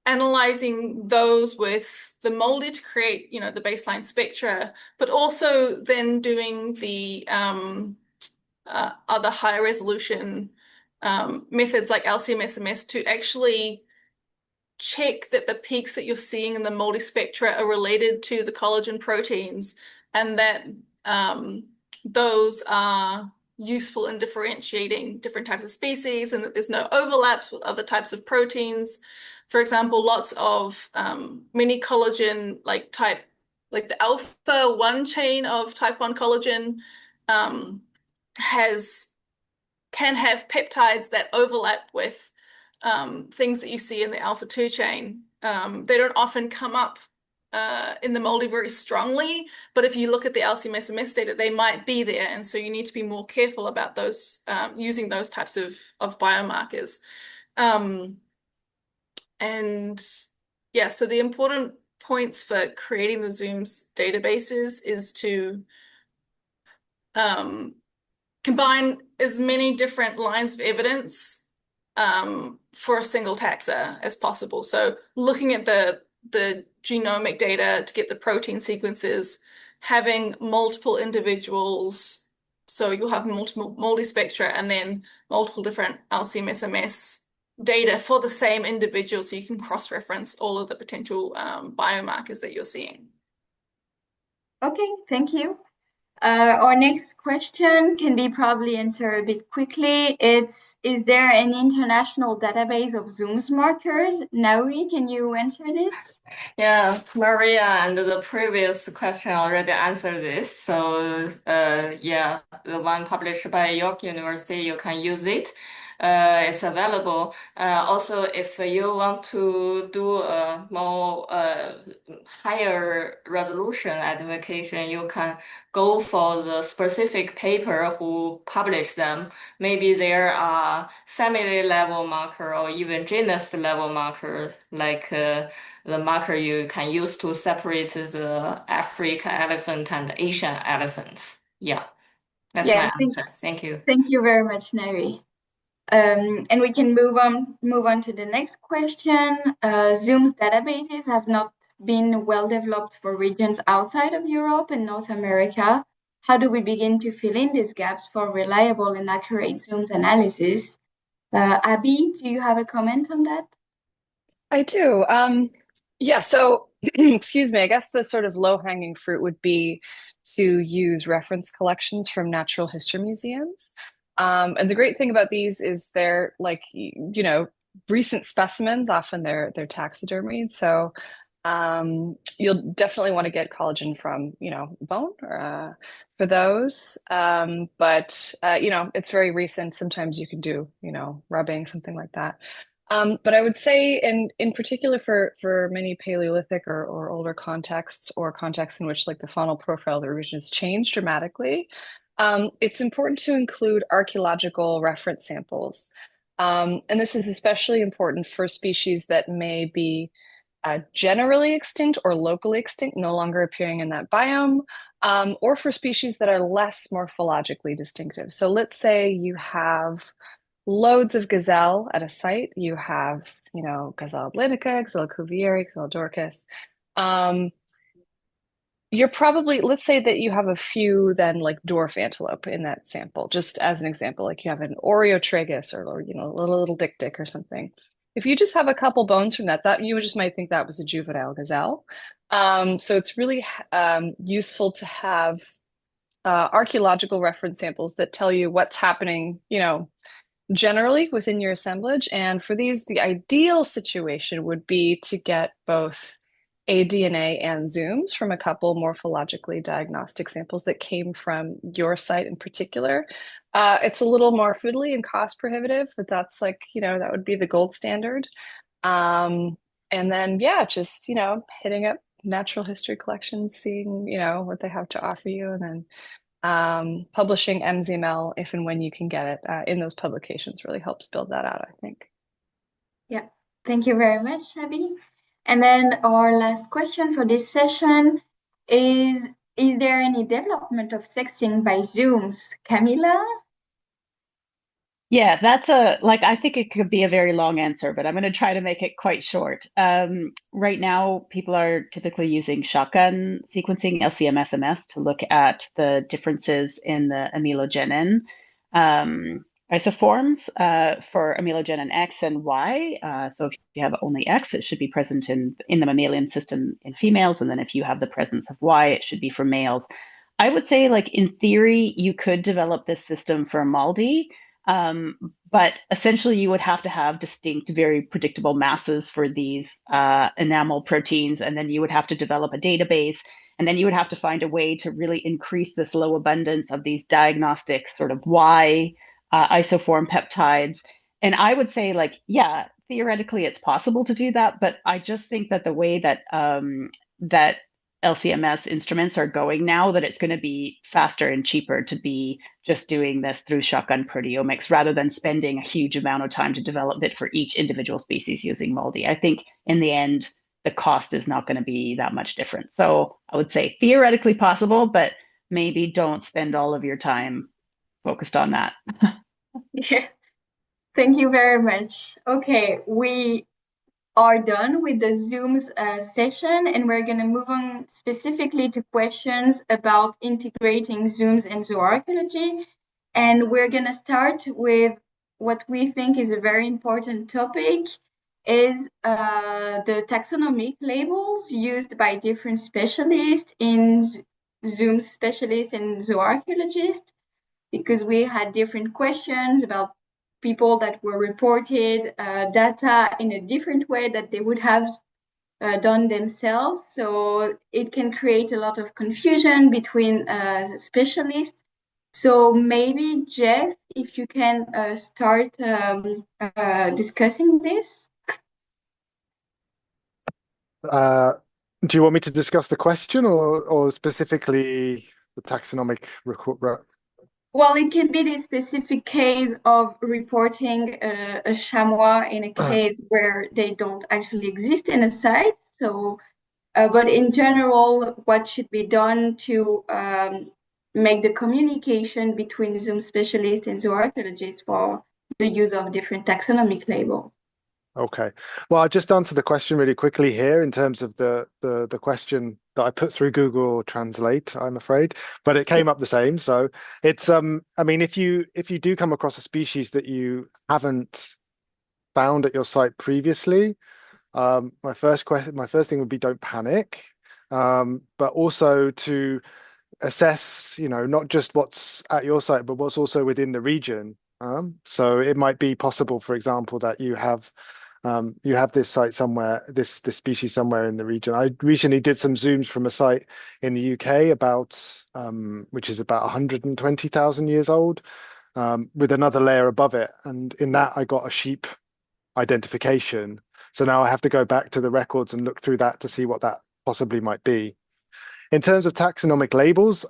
analyzing those with the moldy to create, you know, the baseline spectra, but also then doing the other high resolution methods like LC-MS/MS to actually check that the peaks that you're seeing in the multispectra are related to the collagen proteins and that those are useful in differentiating different types of species and that there's no overlaps with other types of proteins. For example, lots of mini collagen like the alpha 1 chain of type 1 collagen can have peptides that overlap with things that you see in the alpha 2 chain. They don't often come up in the moldy very strongly, but if you look at the LC-MS/MS data, they might be there, and so you need to be more careful about those using those types of biomarkers. And yeah, so the important points for creating the ZooMS databases is to combine as many different lines of evidence for a single taxa as possible. So looking at the genomic data to get the protein sequences, having multiple individuals, so you'll have multiple multispectra and then multiple different LC-MS/MS data for the same individual so you can cross-reference all of the potential biomarkers that you're seeing. Okay, thank you. Our next question can be probably answered a bit quickly. Is there an international database of ZooMS markers? Naui, can you answer this? Yeah, Maria and the previous question already answered this. So, yeah, the one published by York University, you can use it. It's available. Also, if you want to do a more higher resolution identification, you can go for the specific paper who published them. Maybe there are family level marker or even genus level marker, like the marker you can use to separate the African elephant and Asian elephants. Yeah, that's my answer. Thank you. Thank you very much, Neri. And we can move on to the next question. ZooMS databases have not been well developed for regions outside of Europe and North America. How do we begin to fill in these gaps for reliable and accurate ZooMS analysis? Abby, do you have a comment on that? I do. Yeah, so excuse me, I guess the sort of low-hanging fruit would be to use reference collections from natural history museums. And the great thing about these is they're like, you know, recent specimens, often they're taxidermied. So you'll definitely want to get collagen from, you know, bone for those. But you know, it's very recent. Sometimes you can do, you know, rubbing, something like that. But I would say, in particular for many Paleolithic or older contexts or contexts in which like the faunal profile of the region has changed dramatically, it's important to include archaeological reference samples. And this is especially important for species that may be generally extinct or locally extinct, no longer appearing in that biome, or for species that are less morphologically distinctive. So let's say you have loads of gazelle at a site. You have, you know, Gazelle atlantica, Gazelle cuvieri, Gazelle dorcas. You're probably, let's say that you have a few then like dwarf antelope in that sample, just as an example, like you have an Oreotragus or you know, a little dik or something. If you just have a couple bones from that you just might think that was a juvenile gazelle. So it's really useful to have archaeological reference samples that tell you what's happening, you know, generally within your assemblage. And for these, the ideal situation would be to get both aDNA and ZooMS from a couple morphologically diagnostic samples that came from your site in particular. It's a little more fiddly and cost prohibitive, but that's like, that would be the gold standard. Um, and then, yeah, just, hitting up natural history collections, seeing, what they have to offer you, and then publishing MZML if and when you can get it in those publications really helps build that out, I think. Yeah, thank you very much, Abby. And then our last question for this session is there any development of sexing by Zooms? Camila? Yeah, I think it could be a very long answer, but I'm going to try to make it quite short. Right now, people are typically using shotgun sequencing, LC-MS/MS, to look at the differences in the amelogenin isoforms for amelogenin X and Y. So if you have only X, it should be present in the mammalian system in females, and then if you have the presence of Y, it should be for males. I would say, like in theory, you could develop this system for MALDI. But essentially, you would have to have distinct, very predictable masses for these enamel proteins, and then you would have to develop a database, and then you would have to find a way to really increase this low abundance of these diagnostic sort of Y isoform peptides. And I would say, like, yeah, theoretically, it's possible to do that, but I just think that the way that that LCMS instruments are going now, that it's going to be faster and cheaper to be just doing this through shotgun proteomics rather than spending a huge amount of time to develop it for each individual species using MALDI. I think in the end, the cost is not going to be that much different. So I would say theoretically possible, but maybe don't spend all of your time focused on that. Yeah, thank you very much. Okay, we are done with the Zooms session, and we're going to move on specifically to questions about integrating Zooms and zooarchaeology. And we're going to start with what we think is a very important topic, is the taxonomic labels used by different specialists in Zoom specialists and zooarchaeologists, because we had different questions about people that were reported data in a different way that they would have done themselves. So it can create a lot of confusion between specialists. So maybe, Jeff, if you can start discussing this. Do you want me to discuss the question or specifically the taxonomic record? Well, it can be the specific case of reporting a chamois in a case where they don't actually exist in a site. So, but in general, what should be done to make the communication between Zoom specialists and zooarchaeologists for the use of different taxonomic labels? Okay. Well, I'll just answer the question really quickly here in terms of the question that I put through Google Translate, I'm afraid, but it came up the same. So it's I mean, if you do come across a species that you haven't found at your site previously, my first thing would be don't panic, but also to assess, not just what's at your site, but what's also within the region. So it might be possible, for example, that you have this site somewhere, this species somewhere in the region. I recently did some zooms from a site in the UK which is about 120,000 years old, with another layer above it, and in that I got a sheep identification. So now I have to go back to the records and look through that to see what that possibly might be. In terms of taxonomic labels,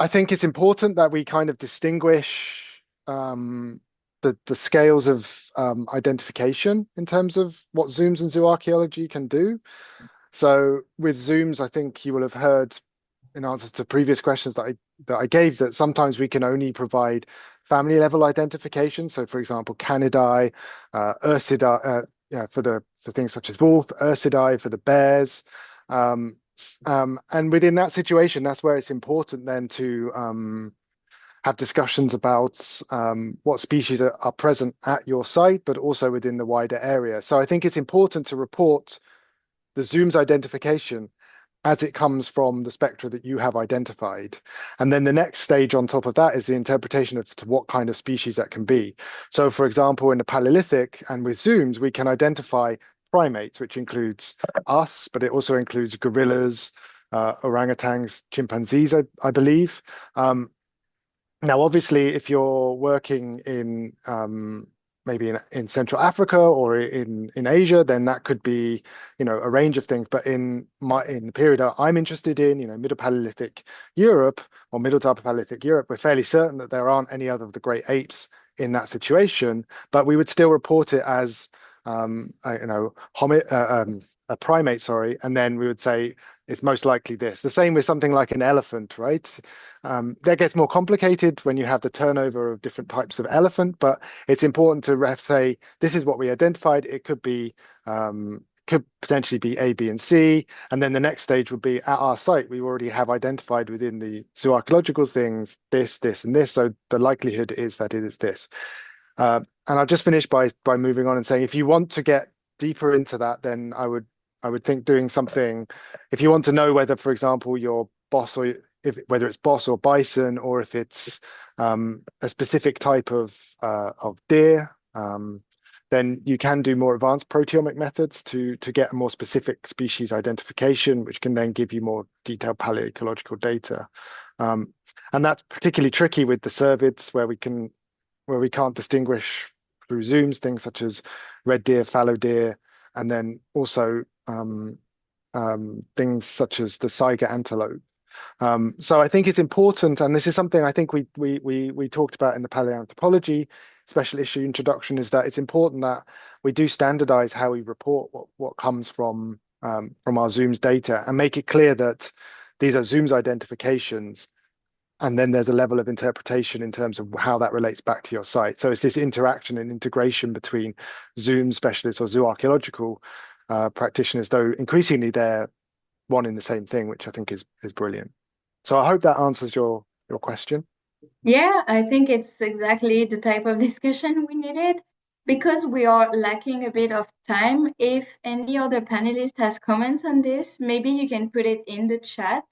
I think it's important that we kind of distinguish the scales of identification in terms of what zooms and zooarchaeology can do. So with zooms, I think you will have heard in answer to previous questions that I gave that sometimes we can only provide family level identification. So for example, Canidae, Ursidae, for things such as wolf, Ursidae for the bears. And within that situation, that's where it's important then to have discussions about what species are present at your site, but also within the wider area. So I think it's important to report the zooms identification as it comes from the spectra that you have identified. And then the next stage on top of that is the interpretation of to what kind of species that can be. So for example, in the Paleolithic and with zooms, we can identify primates, which includes us, but it also includes gorillas, orangutans, chimpanzees, I believe. Now, obviously, if you're working in maybe in Central Africa or in Asia, then that could be, a range of things. But in the period I'm interested in, Middle Paleolithic Europe or Middle to Upper Paleolithic Europe, we're fairly certain that there aren't any other of the great apes in that situation, but we would still report it as a primate, sorry, and then we would say it's most likely this. The same with something like an elephant, right? That gets more complicated when you have the turnover of different types of elephant, but it's important to say this is what we identified. It could potentially be A, B, and C, and then the next stage would be at our site. We already have identified within the zooarchaeological things this, and this. So the likelihood is that it is this. And I'll just finish by moving on and saying if you want to get deeper into that, then I would think doing something. If you want to know whether, for example, your boss or whether it's boss or bison, or if it's a specific type of deer, then you can do more advanced proteomic methods to get a more specific species identification, which can then give you more detailed paleoecological data. And that's particularly tricky with the cervids, where we can't distinguish through zooms things such as red deer, fallow deer, and then also things such as the Saiga antelope. So I think it's important, and this is something I think we talked about in the paleoanthropology special issue introduction, is that it's important that we do standardize how we report what comes from our zooms data, and make it clear that these are zooms identifications, and then there's a level of interpretation in terms of how that relates back to your site. So it's this interaction and integration between zoom specialists or zooarchaeological practitioners, though increasingly they're one in the same thing, which I think is brilliant. So I hope that answers your question. Yeah, I think it's exactly the type of discussion we needed. Because we are lacking a bit of time, if any other panelist has comments on this, maybe you can put it in the chat.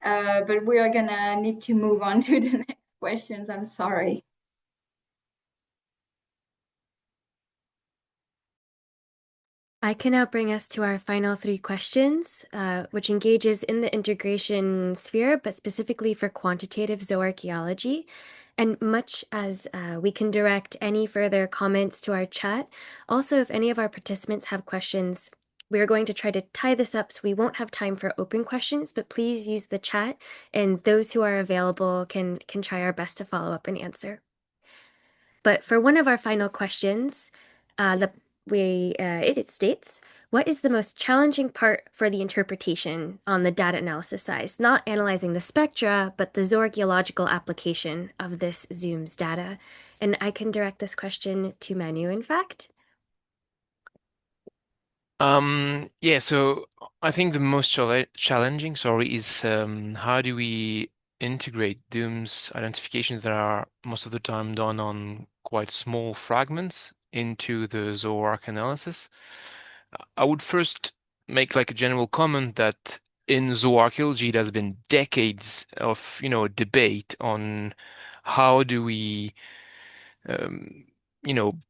But we are gonna need to move on to the next questions. I'm sorry. I can now bring us to our final 3 questions, which engages in the integration sphere, but specifically for quantitative zooarchaeology. And much as we can direct any further comments to our chat, also if any of our participants have questions, we are going to try to tie this up so we won't have time for open questions, but please use the chat, and those who are available can try our best to follow up and answer. But for one of our final questions, it states, what is the most challenging part for the interpretation on the data analysis side? Not analyzing the spectra, but the zooarchaeological application of this ZooMS data. And I can direct this question to Manu, in fact. Yeah, so I think the most challenging, is how do we integrate ZooMS identifications that are most of the time done on quite small fragments into the zooarc analysis. I would first make like a general comment that in zooarchaeology, there's been decades of, debate on how do we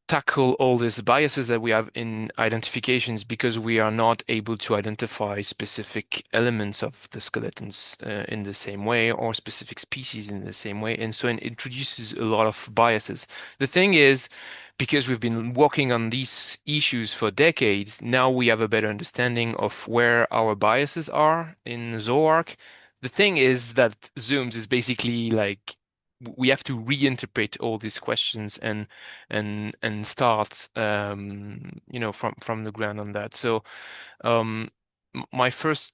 tackle all these biases that we have in identifications, because we are not able to identify specific elements of the skeletons in the same way, or specific species in the same way. And so it introduces a lot of biases. The thing is, because we've been working on these issues for decades, now we have a better understanding of where our biases are in zooarc. The thing is that ZooMS is basically like we have to reinterpret all these questions and start from the ground on that. So my first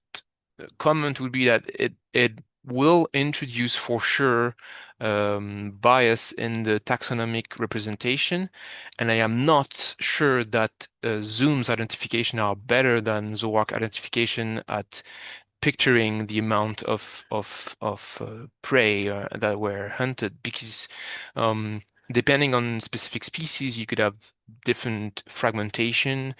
comment would be that it will introduce for sure bias in the taxonomic representation, and I am not sure that ZooMS identification are better than zooarc identification at picturing the amount of prey that were hunted, because depending on specific species, you could have different fragmentation,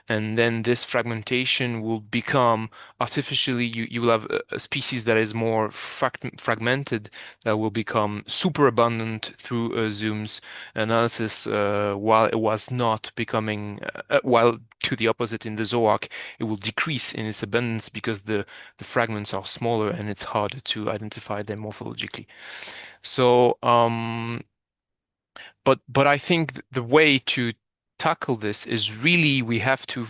and then this fragmentation will become artificially, you will have a species that is more fragmented that will become super abundant through a ZooMS analysis, while it was not becoming, while to the opposite in the zooarc, it will decrease in its abundance because the fragments are smaller and it's harder to identify them morphologically. So, but I think the way to tackle this is really we have to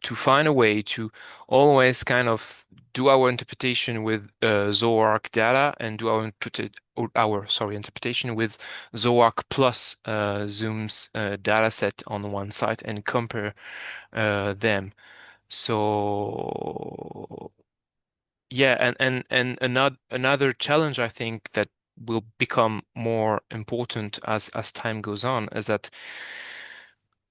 find a way to always kind of do our interpretation with zooarc data and do our interpretation with zooarc plus ZooMS data set on one side and compare them. So yeah, and another challenge I think that will become more important as time goes on is that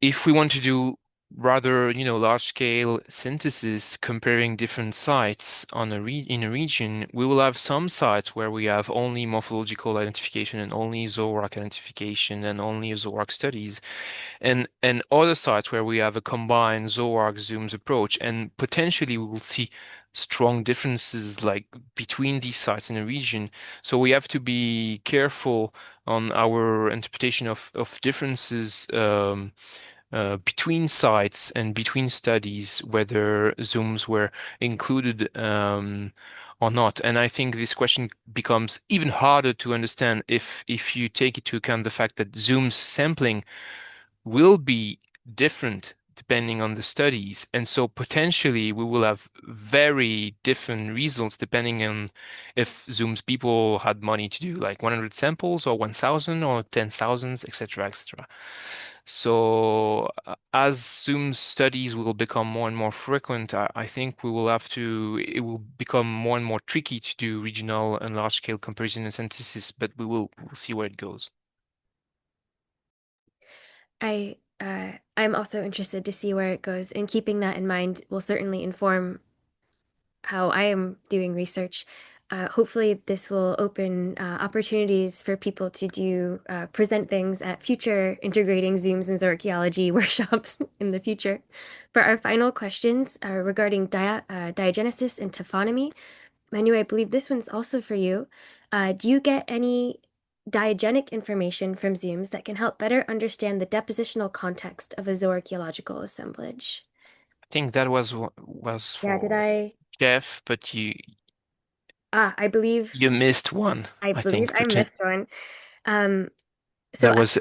if we want to do rather, large scale synthesis comparing different sites on in a region, we will have some sites where we have only morphological identification and only zooarc identification and only zooarc studies, and other sites where we have a combined zooarc ZooMS approach, and potentially we will see strong differences like between these sites in a region. So we have to be careful on our interpretation of differences between sites and between studies, whether ZooMS were included or not. And I think this question becomes even harder to understand if you take into account the fact that ZooMS sampling will be different depending on the studies. And so potentially we will have very different results depending on if ZooMS people had money to do like 100 samples or 1,000 or 10,000, etc., etc. So as ZooMS studies will become more and more frequent, I think it will become more and more tricky to do regional and large scale comparison and synthesis, but we'll see where it goes. I'm also interested to see where it goes, and keeping that in mind will certainly inform how I am doing research. Hopefully, this will open opportunities for people to present things at future Integrating ZooMS and Zooarchaeology workshops in the future. For our final questions regarding diagenesis and taphonomy, Manu, I believe this one's also for you. Do you get any diagenic information from ZooMS that can help better understand the depositional context of a zooarchaeological assemblage? I think that was Yeah, did for I? Jeff, but I believe you missed one, I I believe think. I missed one. Um, so That was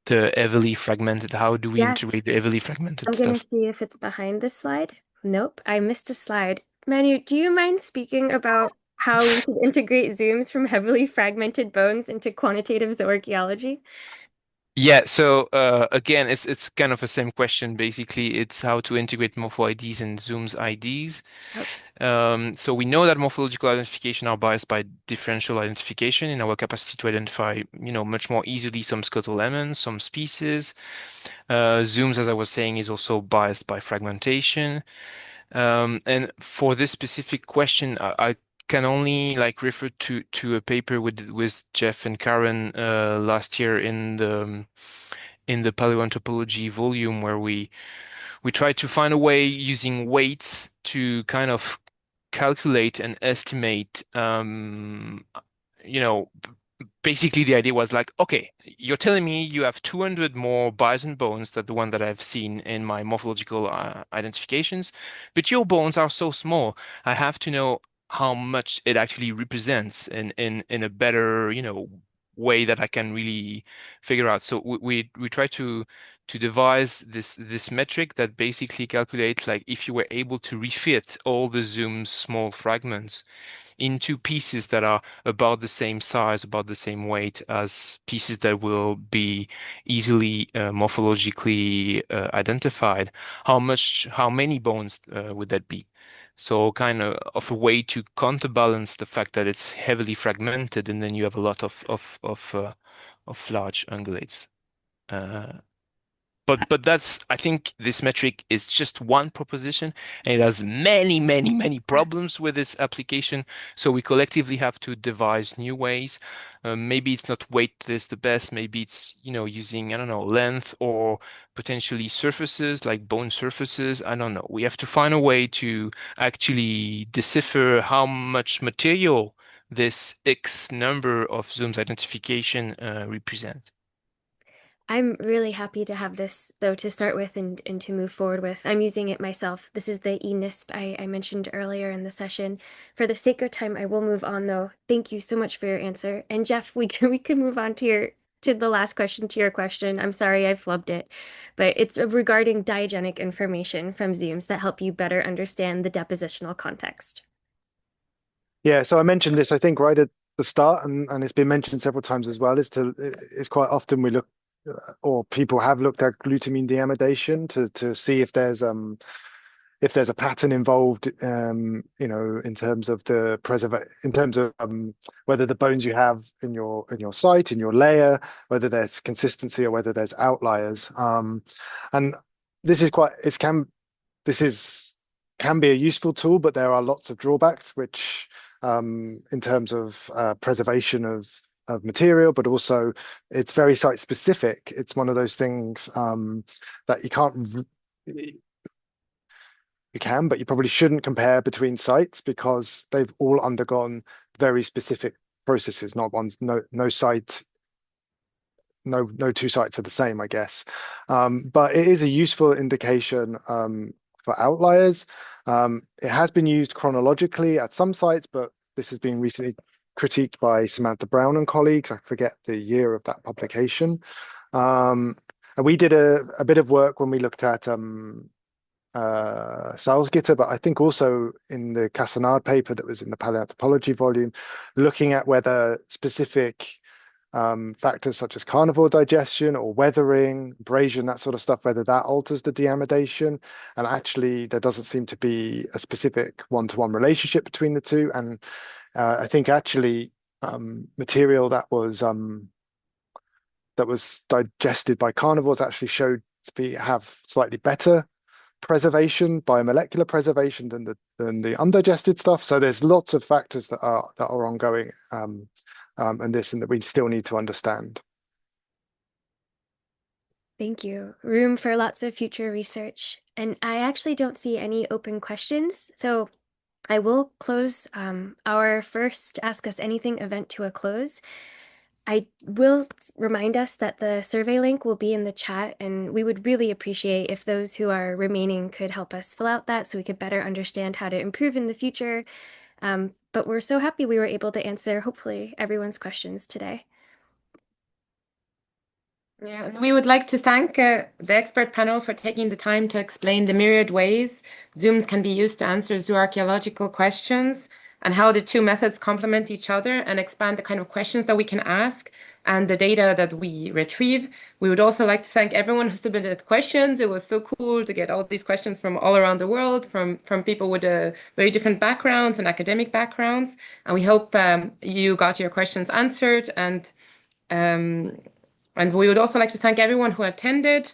the heavily fragmented. How do we yes, integrate the heavily fragmented I'm gonna stuff? see if it's behind this slide. Nope, I missed a slide. Manu, do you mind speaking about how we could integrate ZooMS from heavily fragmented bones into quantitative zooarchaeology? Yeah, so again, it's kind of the same question. Basically, it's how to integrate morpho IDs and ZooMS IDs. Oh, So we know that morphological identification are biased by differential identification in our capacity to identify, much more easily some skeletal elements, some species. ZooMS, as I was saying, is also biased by fragmentation. And for this specific question, I can only like refer to a paper with Jeff and Karen last year in the paleoanthropology volume where we tried to find a way using weights to kind of calculate and estimate you know basically the idea was like, okay, you're telling me you have 200 more bison bones than the one that I've seen in my morphological identifications, but your bones are so small. I have to know how much it actually represents in a better, way that I can really figure out. So we try to devise this metric that basically calculates like if you were able to refit all the ZooMS small fragments into pieces that are about the same size, about the same weight as pieces that will be easily morphologically identified, how many bones would that be? So kind of a way to counterbalance the fact that it's heavily fragmented, and then you have a lot of large ungulates. Uh, But that's, I think this metric is just one proposition, and it has many, many, many problems with this application. So we collectively have to devise new ways. Maybe it's not weight is the best. Maybe it's, using, I don't know, length or potentially surfaces like bone surfaces. I don't know. We have to find a way to actually decipher how much material this X number of zooms identification represent. I'm really happy to have this, though, to start with and to move forward with. I'm using it myself. This is the eNISP I mentioned earlier in the session. For the sake of time, I will move on, though. Thank you so much for your answer. And Jeff, we can move on to the last question, to your question. I'm sorry I flubbed it, but it's regarding diagenic information from zooms that help you better understand the depositional context. Yeah, so I mentioned this, I think, right at the start, and it's been mentioned several times as well, is quite often we look or people have looked at glutamine deamidation to see if there's a pattern involved, in terms of whether the bones you have in your site, in your layer, whether there's consistency or whether there's outliers. And this is this is can be a useful tool, but there are lots of drawbacks, which in terms of preservation of material, but also it's very site specific. It's one of those things that you can, but you probably shouldn't compare between sites because they've all undergone very specific processes. No site, no two sites are the same, I guess. But it is a useful indication for outliers. It has been used chronologically at some sites, but this has been recently critiqued by Samantha Brown and colleagues. I forget the year of that publication. And we did a bit of work when we looked at Salzgitter, but I think also in the Casanard paper that was in the paleoanthropology volume, looking at whether specific factors such as carnivore digestion or weathering, abrasion, that sort of stuff, whether that alters the deamidation. And actually, there doesn't seem to be a specific one-to-one relationship between the two. And I think actually material that was digested by carnivores actually showed to have slightly better preservation, biomolecular preservation than the undigested stuff. So there's lots of factors that are ongoing, and that we still need to understand. Thank you. Room for lots of future research. And I actually don't see any open questions, so I will close our first Ask Us Anything event to a close. I will remind us that the survey link will be in the chat, and we would really appreciate if those who are remaining could help us fill out that so we could better understand how to improve in the future. But we're so happy we were able to answer, hopefully, everyone's questions today. Yeah, we would like to thank the expert panel for taking the time to explain the myriad ways zooms can be used to answer zooarchaeological questions and how the two methods complement each other and expand the kind of questions that we can ask and the data that we retrieve. We would also like to thank everyone who submitted questions. It was so cool to get all these questions from all around the world, from people with very different backgrounds and academic backgrounds. And we hope you got your questions answered. And we would also like to thank everyone who attended.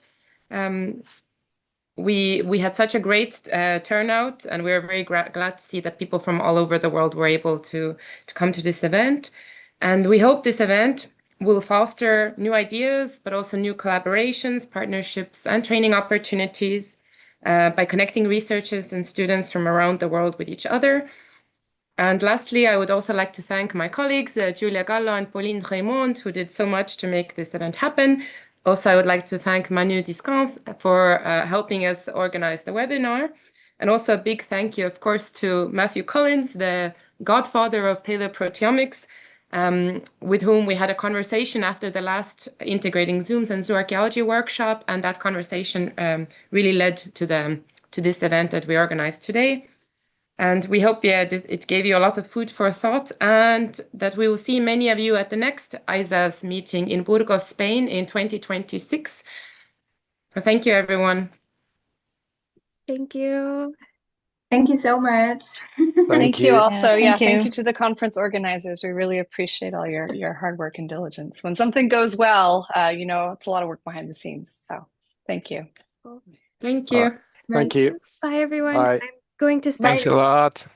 We had such a great turnout, and we are very glad to see that people from all over the world were able to come to this event. And we hope this event will foster new ideas, but also new collaborations, partnerships, and training opportunities by connecting researchers and students from around the world with each other. And lastly, I would also like to thank my colleagues, Julia Gallo and Pauline Raymond, who did so much to make this event happen. Also, I would like to thank Manu Discans for helping us organize the webinar. And also a big thank you, of course, to Matthew Collins, the godfather of paleoproteomics, with whom we had a conversation after the last Integrating ZooMS and Zooarchaeology workshop. And that conversation really led to this event that we organized today. And we hope, it gave you a lot of food for thought, and that we will see many of you at the next IZAZ meeting in Burgos, Spain in 2026. So thank you, everyone. Thank you. Thank you so much. Thank you also. Thank Thank you. you to the conference organizers. We really appreciate all your hard work and diligence. When something goes well, it's a lot of work behind the scenes. So Thank you. Thank All you. right. Thank you. Bye, everyone. Bye. I'm going to start. Thanks a lot.